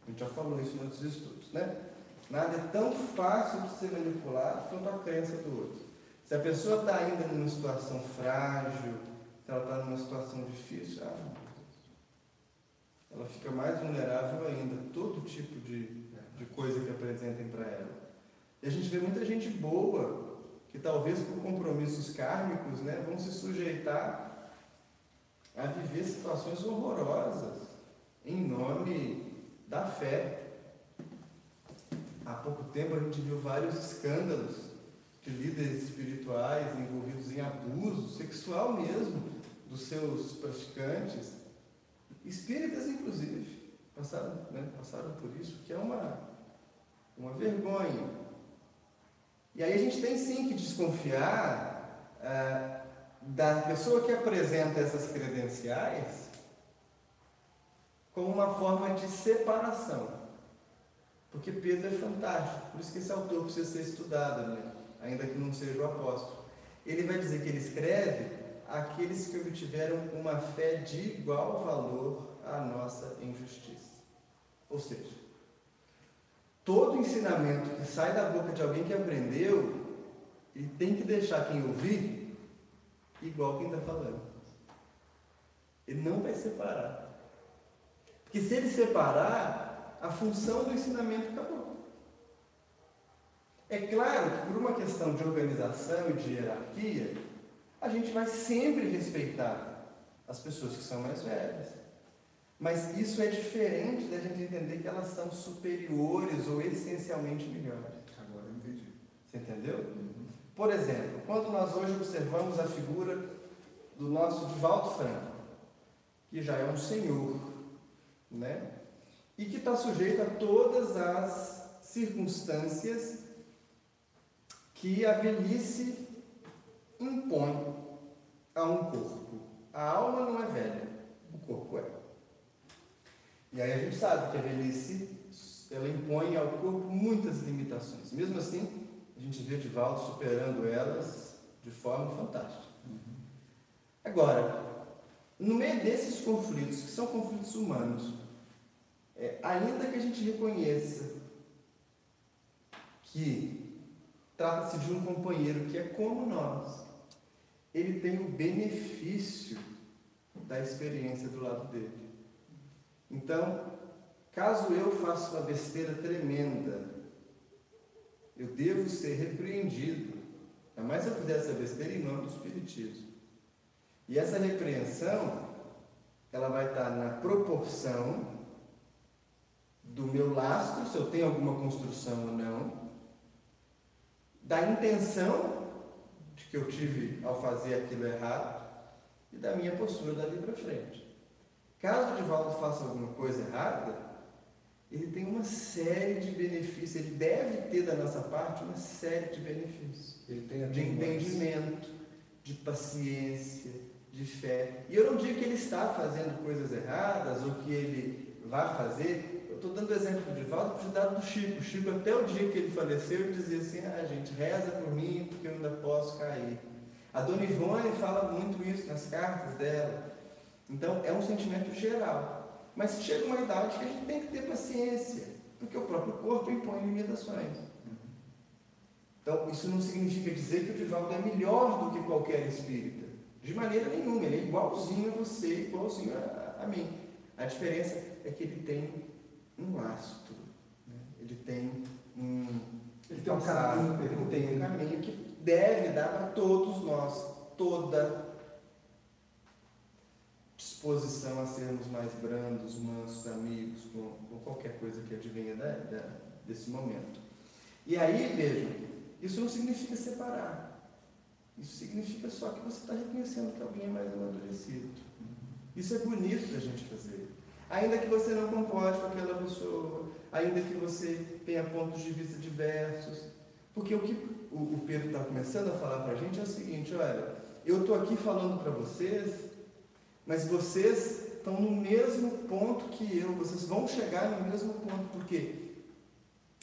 Speaker 1: A gente já falou isso em outros estudos, né? Nada é tão fácil de ser manipulado quanto a crença do outro. Se a pessoa está ainda numa situação frágil, se ela está numa situação difícil, ela fica mais vulnerável ainda a todo tipo de coisa que apresentem para ela. E a gente vê muita gente boa, que talvez por compromissos kármicos, né, vão se sujeitar a viver situações horrorosas, em nome da fé. Há pouco tempo a gente viu vários escândalos de líderes espirituais envolvidos em abuso sexual mesmo dos seus praticantes, espíritas inclusive, passaram por isso, que é uma vergonha. E aí a gente tem sim que desconfiar da pessoa que apresenta essas credenciais como uma forma de separação. Porque Pedro é fantástico, por isso que esse autor precisa ser estudado, né? Ainda que não seja o apóstolo. Ele vai dizer que ele escreve àqueles que obtiveram uma fé de igual valor à nossa injustiça. Ou seja, todo ensinamento que sai da boca de alguém que aprendeu, ele tem que deixar quem ouvir igual quem está falando. Ele não vai separar. Porque se ele separar, a função do ensinamento acabou. É claro que por uma questão de organização e de hierarquia, a gente vai sempre respeitar as pessoas que são mais velhas. Mas isso é diferente da gente entender que elas são superiores ou essencialmente melhores.
Speaker 3: Agora eu entendi.
Speaker 1: Você entendeu? Por exemplo, quando nós hoje observamos a figura do nosso Divaldo Franco, que já é um senhor, né? E que está sujeito a todas as circunstâncias que a velhice impõe a um corpo. A alma não é velha, o corpo é. E aí a gente sabe que a velhice, ela impõe ao corpo muitas limitações. Mesmo assim, a gente vê Divaldo superando elas de forma fantástica. Agora, no meio desses conflitos, que são conflitos humanos, ainda que a gente reconheça que trata-se de um companheiro que é como nós, ele tem o benefício da experiência do lado dele. Então, caso eu faça uma besteira tremenda, eu devo ser repreendido, ainda mais se eu fizer essa besteira em nome do Espiritismo. E essa repreensão, ela vai estar na proporção do meu lastro, se eu tenho alguma construção ou não, da intenção de que eu tive ao fazer aquilo errado e da minha postura dali para frente. Caso o Divaldo faça alguma coisa errada, ele tem uma série de benefícios, ele deve ter da nossa parte uma série de benefícios.
Speaker 3: Ele tem
Speaker 1: de entendimento, de paciência, de fé. E eu não digo que ele está fazendo coisas erradas ou que ele vai fazer. Eu estou dando o exemplo do Divaldo por dado do Chico. O Chico, até o dia que ele faleceu, ele dizia assim: gente, reza por mim porque eu ainda posso cair. A Dona Ivone fala muito isso nas cartas dela. Então, é um sentimento geral. Mas chega uma idade que a gente tem que ter paciência, porque o próprio corpo impõe limitações. Então, isso não significa dizer que o Divaldo é melhor do que qualquer espírita. De maneira nenhuma, ele é igualzinho a você, igualzinho a mim. A diferença é que ele tem um lastro, né? Ele tem um caminho, ele tem um caminho que deve dar a todos nós toda disposição a sermos mais brandos, mansos, amigos, com qualquer coisa que advenha desse momento. E aí, vejam, isso não significa separar. Isso significa só que você está reconhecendo que alguém é mais amadurecido. Isso é bonito da gente fazer. Ainda que você não concorde com aquela pessoa, ainda que você tenha pontos de vista diversos. Porque o que o Pedro está começando a falar para a gente é o seguinte: olha, eu estou aqui falando para vocês, mas vocês estão no mesmo ponto que eu, vocês vão chegar no mesmo ponto, porque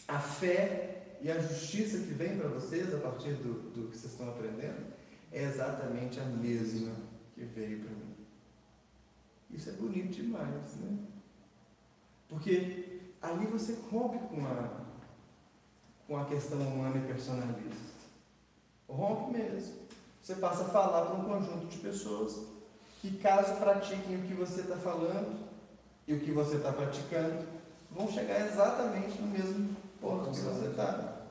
Speaker 1: a fé e a justiça que vem para vocês a partir do que vocês estão aprendendo é exatamente a mesma que veio para mim. Isso é bonito demais, né? Porque ali você rompe com a questão humana e personalista. Rompe mesmo. Você passa a falar para um conjunto de pessoas que, caso pratiquem o que você está falando e o que você está praticando, vão chegar exatamente no mesmo ponto que você está.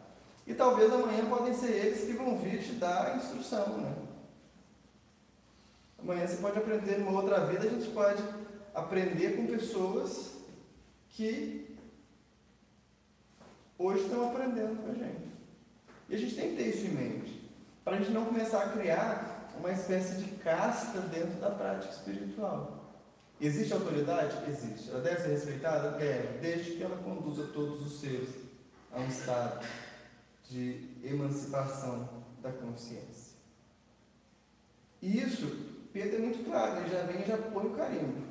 Speaker 1: E talvez amanhã podem ser eles que vão vir te dar a instrução, né? Amanhã você pode aprender numa outra vida, a gente pode aprender com pessoas que hoje estão aprendendo com a gente. E a gente tem que ter isso em mente, para a gente não começar a criar uma espécie de casta dentro da prática espiritual. Existe autoridade? Existe. Ela deve ser respeitada? Deve, desde que ela conduza todos os seres a um estado de emancipação da consciência. E isso, Pedro é muito claro, ele já vem e já põe o carimbo.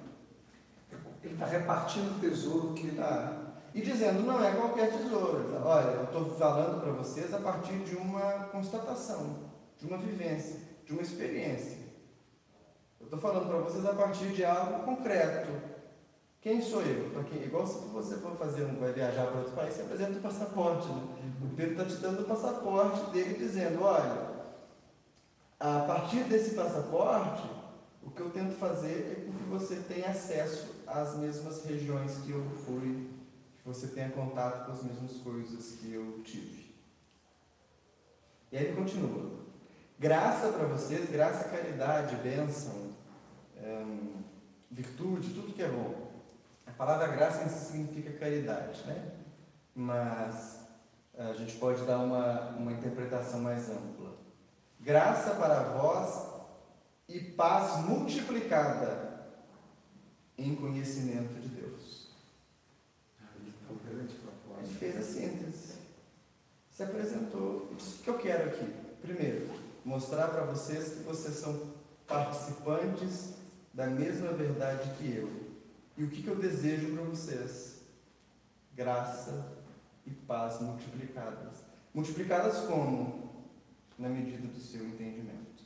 Speaker 3: Ele está repartindo o tesouro que ele
Speaker 1: dá. E dizendo, não é qualquer tesouro. Olha, eu estou falando para vocês a partir de uma constatação, de uma vivência, de uma experiência. Eu estou falando para vocês a partir de algo concreto. Quem sou eu? Igual se você vai viajar para outro país, você apresenta o passaporte. Né? O Pedro está te dando o passaporte dele, dizendo, olha, a partir desse passaporte, o que eu tento fazer é que você tenha acesso às mesmas regiões que eu fui, que você tenha contato com as mesmas coisas que eu tive. E aí ele continua. Graça para vocês, graça, caridade, bênção, virtude, tudo que é bom. A palavra graça em si significa caridade, né? Mas a gente pode dar uma interpretação mais ampla. Graça para vós e paz multiplicada em conhecimento de Deus. A gente fez a síntese. Se apresentou. Isso que eu quero aqui. Primeiro, mostrar para vocês que vocês são participantes da mesma verdade que eu. E o que eu desejo para vocês? Graça e paz multiplicadas. Multiplicadas como? Na medida do seu entendimento.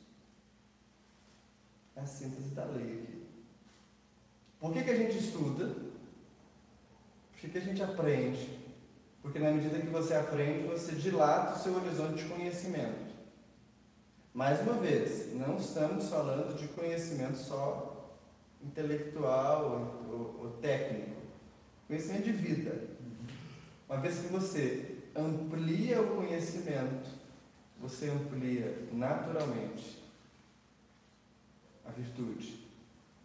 Speaker 1: É a síntese da lei aqui. Por que a gente estuda? Por que a gente aprende? Porque na medida que você aprende, você dilata o seu horizonte de conhecimento. Mais uma vez, não estamos falando de conhecimento só intelectual ou técnico. Conhecimento de vida. Uma vez que você amplia o conhecimento, você amplia naturalmente a virtude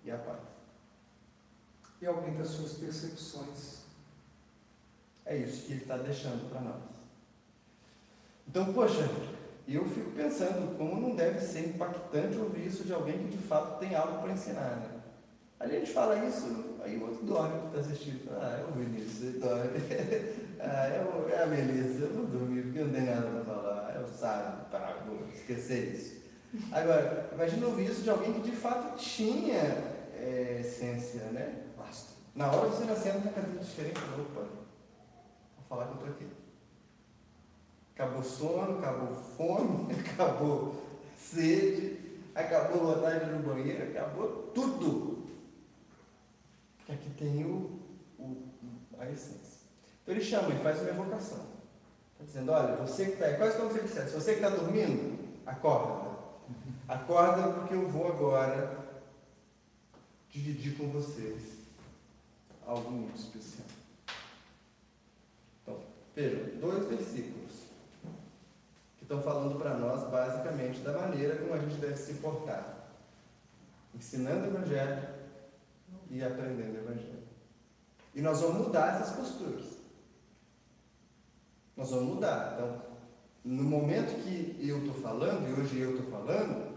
Speaker 1: e a paz.
Speaker 3: E aumenta as suas percepções.
Speaker 1: É isso que ele está deixando para nós. Então, poxa, eu fico pensando como não deve ser impactante ouvir isso de alguém que de fato tem algo para ensinar, né? Ali a gente fala isso, aí o outro dorme que está assistindo. É o Vinícius, ele dorme. É a Melissa, eu vou dormir porque não tem nada para falar. Eu vou esquecer isso. Agora, imagina ouvir isso de alguém que de fato tinha essência, né? Basta. Na hora que você nascendo na cadeira diferente, opa, vou falar que eu estou aqui. Acabou sono, acabou fome, acabou sede, acabou vontade no banheiro, acabou tudo. Porque aqui tem a essência. Então ele chama, ele faz uma evocação. Está dizendo, olha, você que está, quase como se ele dissesse, você que está dormindo, acorda. Acorda porque eu vou agora dividir com vocês algo muito especial. Então, vejam, 2 versículos que estão falando para nós basicamente da maneira como a gente deve se portar, ensinando o Evangelho e aprendendo o Evangelho. E nós vamos mudar essas posturas. Nós vamos mudar. Então, no momento que eu estou falando, e hoje eu estou falando,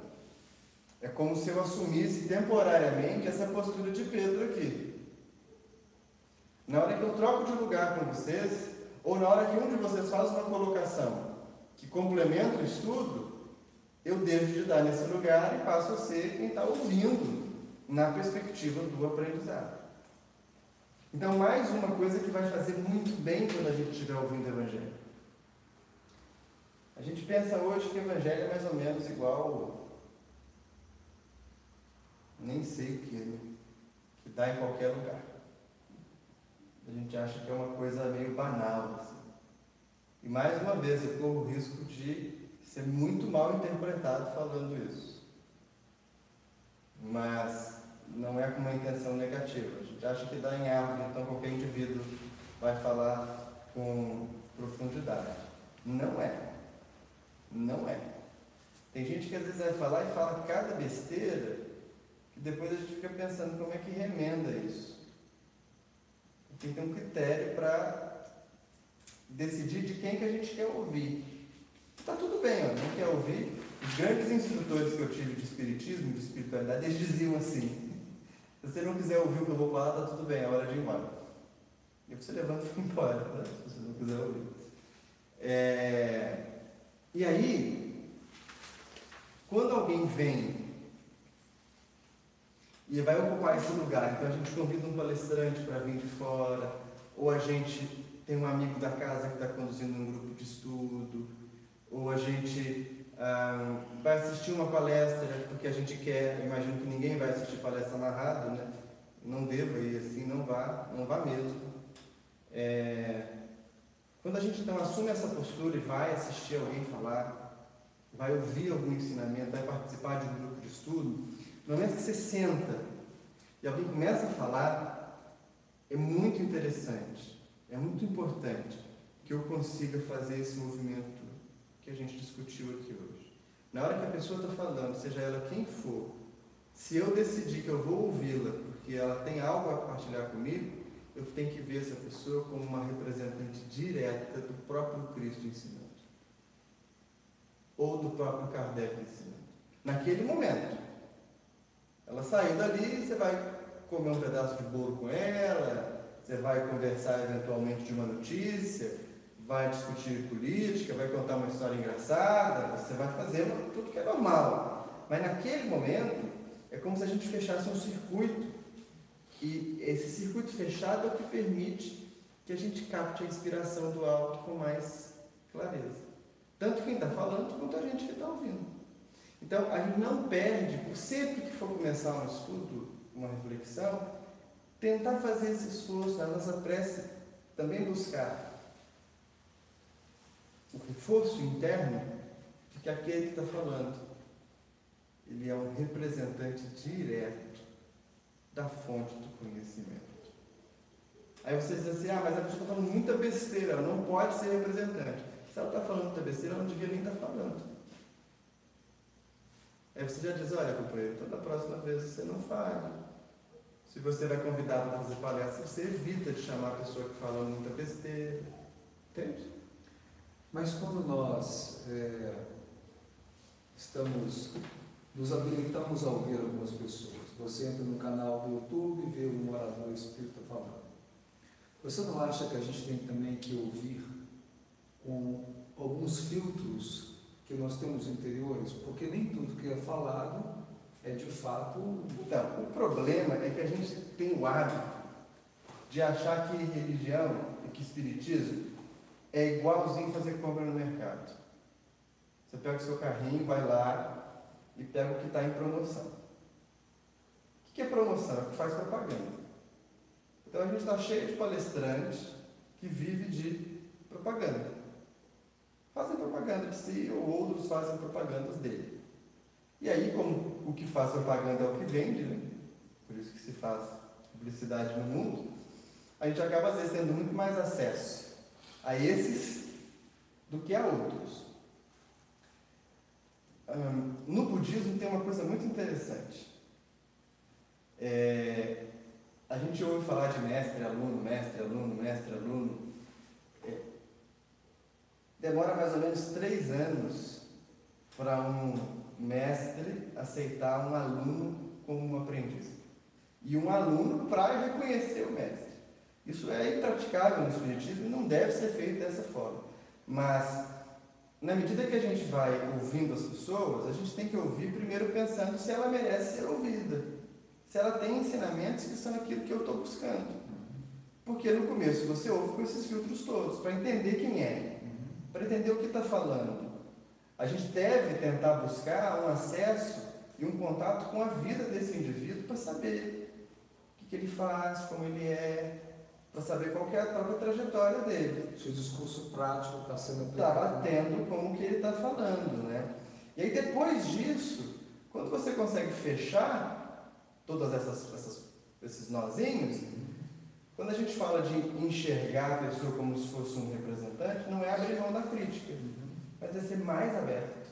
Speaker 1: é como se eu assumisse temporariamente essa postura de Pedro aqui. Na hora que eu troco de lugar com vocês, ou na hora que um de vocês faz uma colocação que complementa o estudo, eu deixo de dar nesse lugar e passo a ser quem está ouvindo na perspectiva do aprendizado. Então, mais uma coisa que vai fazer muito bem quando a gente estiver ouvindo o Evangelho. A gente pensa hoje que o Evangelho é mais ou menos igual, nem sei o que dá em qualquer lugar. A gente acha que é uma coisa meio banal, assim. E mais uma vez eu corro o risco de ser muito mal interpretado falando isso. Mas não é com uma intenção negativa. A gente acha que dá em árvore, então qualquer indivíduo vai falar com profundidade. Não é. Não é. Tem gente que às vezes vai falar e fala cada besteira que E depois a gente fica pensando como é que remenda isso. Tem que ter um critério para decidir de quem que a gente quer ouvir. Está tudo bem, ó, não quer ouvir. Os grandes instrutores que eu tive de espiritismo, de espiritualidade, eles diziam assim: se você não quiser ouvir o que eu vou falar, está tudo bem, é hora de ir embora. E você levanta e vai embora, tá? Se você não quiser ouvir. E aí, quando alguém vem e vai ocupar esse lugar, então a gente convida um palestrante para vir de fora, ou a gente tem um amigo da casa que está conduzindo um grupo de estudo, ou a gente vai assistir uma palestra porque a gente quer, imagino que ninguém vai assistir palestra narrada, né? Não deva ir assim, não vá mesmo. Quando a gente então assume essa postura e vai assistir alguém falar, vai ouvir algum ensinamento, vai participar de um grupo de estudo, no momento que você senta e alguém começa a falar, é muito interessante, é muito importante que eu consiga fazer esse movimento que a gente discutiu aqui hoje. Na hora que a pessoa está falando, seja ela quem for, se eu decidir que eu vou ouvi-la porque ela tem algo a partilhar comigo, eu tenho que ver essa pessoa como uma representante direta do próprio Cristo ensinando. Ou do próprio Kardec ensinando. Naquele momento. Ela saiu dali, você vai comer um pedaço de bolo com ela, você vai conversar eventualmente de uma notícia, vai discutir política, vai contar uma história engraçada, você vai fazer tudo que é normal. Mas naquele momento, é como se a gente fechasse um circuito. E esse circuito fechado é o que permite que a gente capte a inspiração do alto com mais clareza. Tanto quem está falando, quanto a gente que está ouvindo. Então, a gente não perde, por sempre que for começar um estudo, uma reflexão, tentar fazer esse esforço, na nossa prece, também buscar o reforço interno de que aquele que está falando, ele é um representante direto da fonte do conhecimento. Aí você diz assim, mas a pessoa está falando muita besteira, ela não pode ser representante. Se ela está falando muita besteira, ela não devia nem estar falando. Aí você já diz, olha, companheiro, então da próxima vez você não fale. Se você vai convidar para fazer palestra, você evita de chamar a pessoa que fala muita besteira. Entende?
Speaker 3: Mas quando nós nos habilitamos a ouvir algumas pessoas, você entra no canal do YouTube e vê um orador espírita falando. Você não acha que a gente tem também que ouvir com alguns filtros que nós temos interiores? Porque nem tudo que é falado é de fato...
Speaker 1: Então, o problema é que a gente tem o hábito de achar que religião e que espiritismo é igualzinho fazer compra no mercado. Você pega o seu carrinho, vai lá e pega o que está em promoção. O que é promoção? É o que faz propaganda. Então a gente está cheio de palestrantes que vivem de propaganda. Fazem propaganda de si ou outros fazem propagandas dele. E aí, como o que faz propaganda é o que vende, né? Por isso que se faz publicidade no mundo, a gente acaba às vezes tendo muito mais acesso a esses do que a outros. No budismo tem uma coisa muito interessante. A gente ouve falar de mestre, aluno, mestre, aluno, mestre, aluno. Demora mais ou menos 3 anos para um mestre aceitar um aluno como um aprendiz. E um aluno para reconhecer o mestre. Isso é impraticável no espiritismo e não deve ser feito dessa forma. Mas, na medida que a gente vai ouvindo as pessoas, a gente tem que ouvir primeiro pensando se ela merece ser ouvida. Se ela tem ensinamentos que são aquilo que eu estou buscando. Porque no começo você ouve com esses filtros todos, para entender quem é, para entender o que está falando. A gente deve tentar buscar um acesso e um contato com a vida desse indivíduo para saber o que ele faz, como ele é, para saber qual que é a própria trajetória dele.
Speaker 3: Se o discurso prático está sendo
Speaker 1: aplicado. Está batendo com o que ele está falando, né? E aí depois disso, quando você consegue fechar todas esses nozinhos, quando a gente fala de enxergar a pessoa como se fosse um representante, não é abrir mão da crítica, mas é ser mais aberto.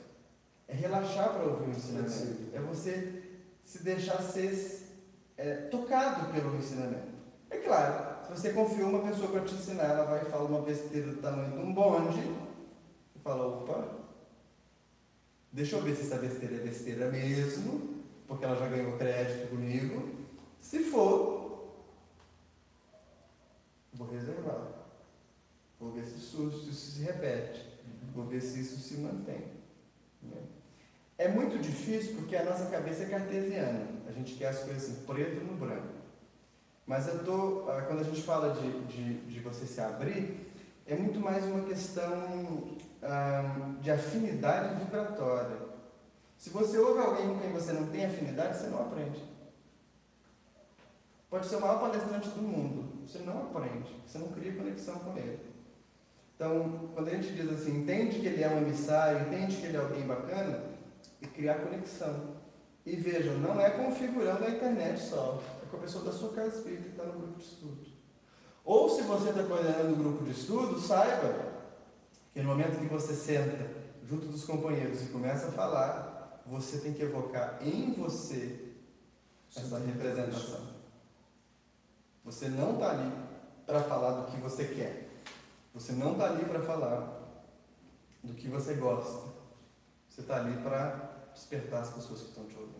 Speaker 1: É relaxar para ouvir o ensinamento. É você se deixar ser tocado pelo ensinamento. É claro, se você confia uma pessoa para te ensinar, ela vai falar uma besteira do tamanho de um bonde, e fala, opa, deixa eu ver se essa besteira é besteira mesmo, porque ela já ganhou crédito comigo. Se for, vou reservar. Vou ver se isso se repete. Vou ver se isso se mantém. É muito difícil porque a nossa cabeça é cartesiana. A gente quer as coisas assim, preto no branco. Mas quando a gente fala de você se abrir, é muito mais uma questão de afinidade vibratória. Se você ouve alguém com quem você não tem afinidade, você não aprende. Pode ser o maior palestrante do mundo, você não aprende, você não cria conexão com ele. Então, quando a gente diz assim, entende que ele é um emissário, entende que ele é alguém bacana, e criar conexão. E vejam, não é com o figurão da internet só, é com a pessoa da sua casa espírita que está no grupo de estudo. Ou se você está coordenando um grupo de estudo, saiba que no momento que você senta junto dos companheiros e começa a falar, você tem que evocar em você essa representação. Você não está ali para falar do que você quer. Você não está ali para falar do que você gosta. Você está ali para despertar as pessoas que estão te ouvindo.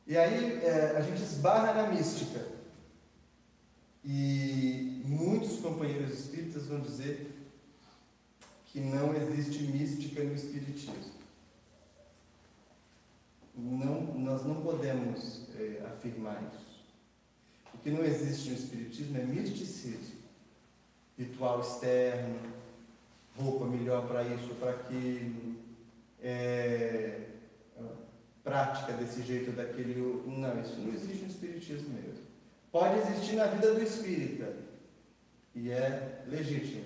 Speaker 1: E aí a gente esbarra na mística. E muitos companheiros espíritas vão dizer que não existe mística no espiritismo. Nós não podemos afirmar isso. O que não existe no espiritismo é misticismo. Ritual externo, roupa melhor para isso ou para aquilo, prática desse jeito ou daquele. Não, isso não existe no espiritismo mesmo. Pode existir na vida do espírita, e é legítimo.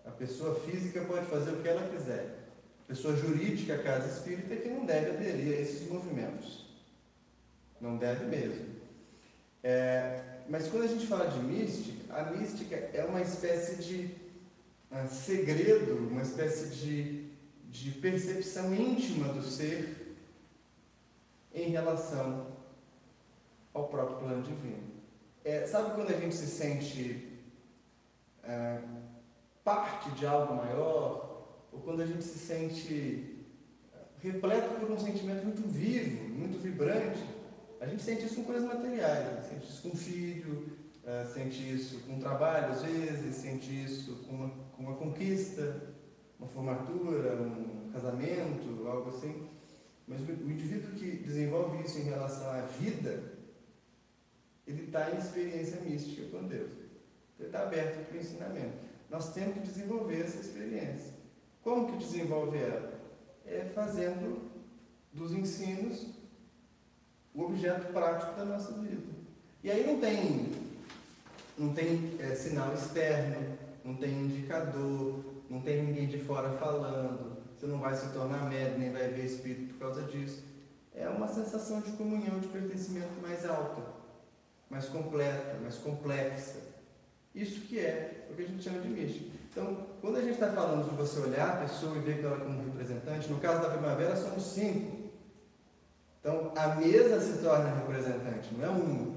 Speaker 1: A pessoa física pode fazer o que ela quiser. A pessoa jurídica, a casa espírita, é que não deve aderir a esses movimentos. Não deve mesmo. Mas quando a gente fala de mística, a mística é uma espécie de segredo, uma espécie de percepção íntima do ser em relação ao próprio plano divino. Sabe quando a gente se sente parte de algo maior, ou quando a gente se sente repleto por um sentimento muito vivo, muito vibrante? A gente sente isso com coisas materiais, a gente sente isso com um filho, sente isso com um trabalho às vezes, sente isso com uma conquista, uma formatura, um casamento, algo assim. Mas o indivíduo que desenvolve isso em relação à vida, ele está em experiência mística com Deus. Ele está aberto para o ensinamento. Nós temos que desenvolver essa experiência. Como que desenvolve ela? Fazendo dos ensinos o objeto prático da nossa vida. E aí não tem sinal externo, não tem indicador, não tem ninguém de fora falando, você não vai se tornar médium, nem vai ver espírito por causa disso. É uma sensação de comunhão, de pertencimento mais alta, mais completa, mais complexa. Isso que é o que a gente chama de mística. Então, quando a gente está falando de você olhar a pessoa e ver ela como representante, no caso da primavera somos 5. Então, a mesa se torna representante, não é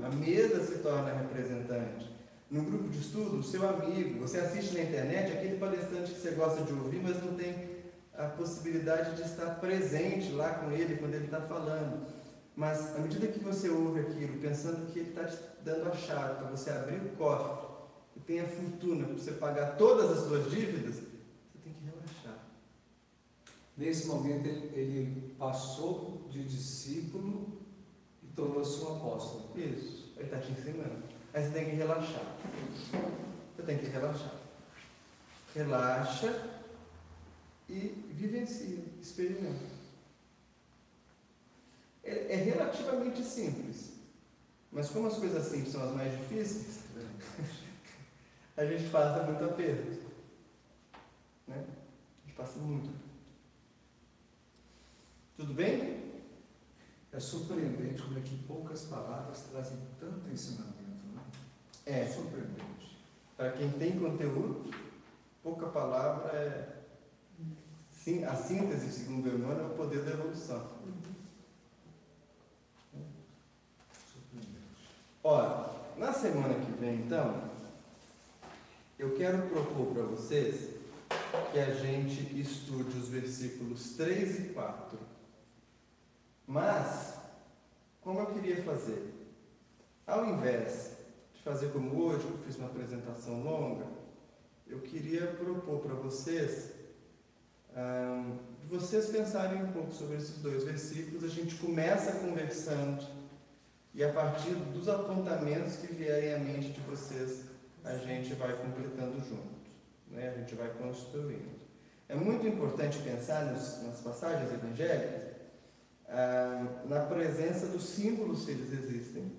Speaker 1: a mesa se torna representante. No grupo de estudo, o seu amigo, você assiste na internet aquele palestrante que você gosta de ouvir, mas não tem a possibilidade de estar presente lá com ele quando ele está falando. Mas, à medida que você ouve aquilo, pensando que ele está te dando a chave para você abrir o cofre e tem a fortuna para você pagar todas as suas dívidas, você tem que relaxar.
Speaker 3: Nesse momento, ele passou de discípulo e tornou-se um apóstolo.
Speaker 1: Isso, ele está te ensinando. Aí você tem que relaxar. Você tem que relaxar. Relaxa e vivencia, experimenta. É relativamente simples. Mas como as coisas simples são as mais difíceis, a gente passa muito aperto. Né? A gente passa muito aperto. Tudo bem?
Speaker 3: É surpreendente como é que poucas palavras trazem tanto ensinamento, né?
Speaker 1: É
Speaker 3: surpreendente.
Speaker 1: Para quem tem conteúdo, pouca palavra A síntese, segundo Emmanuel, é o poder da evolução. Ora, na semana que vem, então, eu quero propor para vocês que a gente estude os versículos 3 e 4. Mas, como eu queria fazer? Ao invés de fazer como hoje, que eu fiz uma apresentação longa, eu queria propor para vocês, vocês pensarem um pouco sobre esses dois versículos. A gente começa conversando e a partir dos apontamentos que vierem à mente de vocês, a gente vai completando junto, né? A gente vai construindo. É muito importante pensar nas passagens evangélicas, na presença dos símbolos, se eles existem,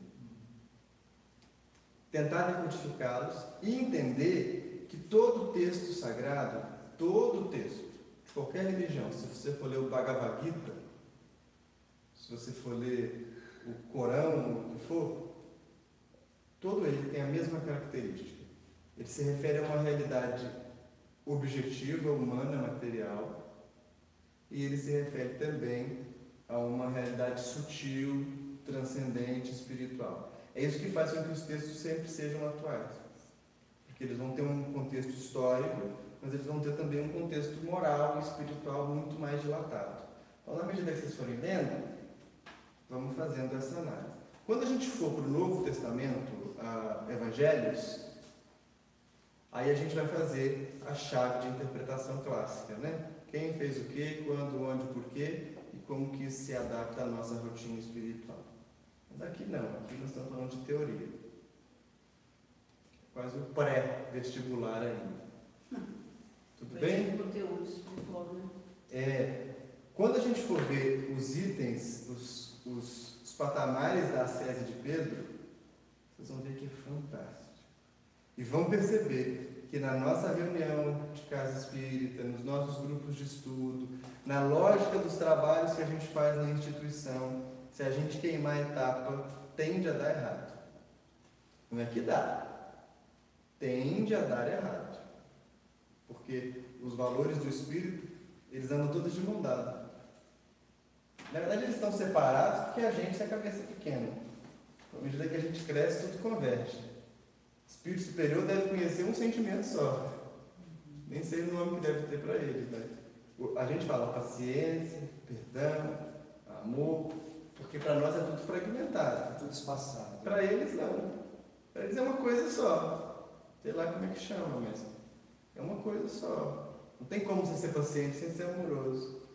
Speaker 1: tentar decodificá-los e entender que todo texto sagrado, todo texto de qualquer religião, se você for ler o Bhagavad Gita, se você for ler o Corão, o que for, todo ele tem a mesma característica. Ele se refere a uma realidade objetiva, humana, material, e ele se refere também a uma realidade sutil, transcendente, espiritual. É isso que faz com que os textos sempre sejam atuais, porque eles vão ter um contexto histórico, mas eles vão ter também um contexto moral e espiritual muito mais dilatado. Então, na medida que vocês forem lendo, vamos fazendo essa análise. Quando a gente for para o Novo Testamento, Evangelhos, aí a gente vai fazer a chave de interpretação clássica, né? Quem fez o quê, quando, onde, porquê e como que isso se adapta à nossa rotina espiritual. Mas aqui não, aqui nós estamos falando de teoria. Quase o pré-vestibular ainda. Tudo bem?
Speaker 5: Conteúdo espiritual, né?
Speaker 1: Quando a gente for ver os itens, os patamares da ascese de Pedro, vocês vão ver que é fantástico. E vão perceber que na nossa reunião de casa espírita, nos nossos grupos de estudo, na lógica dos trabalhos que a gente faz na instituição, se a gente queimar a etapa, tende a dar errado. Não é que dá, tende a dar errado. Porque os valores do espírito, eles andam todos de mão dada. Na verdade, eles estão separados porque a gente tem a cabeça pequena. À medida que a gente cresce, tudo converge. O espírito superior deve conhecer um sentimento só. Nem sei o nome que deve ter para ele, né? A gente fala paciência, perdão, amor, porque para nós é tudo fragmentado.
Speaker 3: É tudo espaçado.
Speaker 1: Para eles não. Para eles é uma coisa só. Sei lá como é que chama, mas é uma coisa só. Não tem como você ser paciente sem ser amoroso.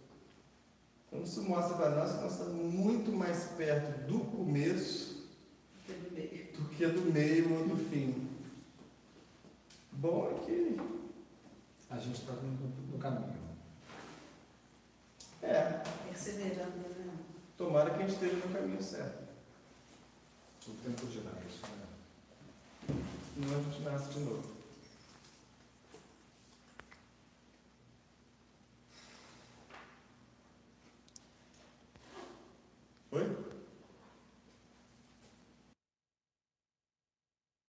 Speaker 1: Então isso mostra para nós que nós estamos muito mais perto do começo do que do meio ou do fim. Bom é que
Speaker 3: A gente está no caminho.
Speaker 5: Perseverando, né?
Speaker 1: Tomara que a gente esteja no caminho certo.
Speaker 3: O tempo dirá isso, né?
Speaker 1: Senão a gente nasce de novo.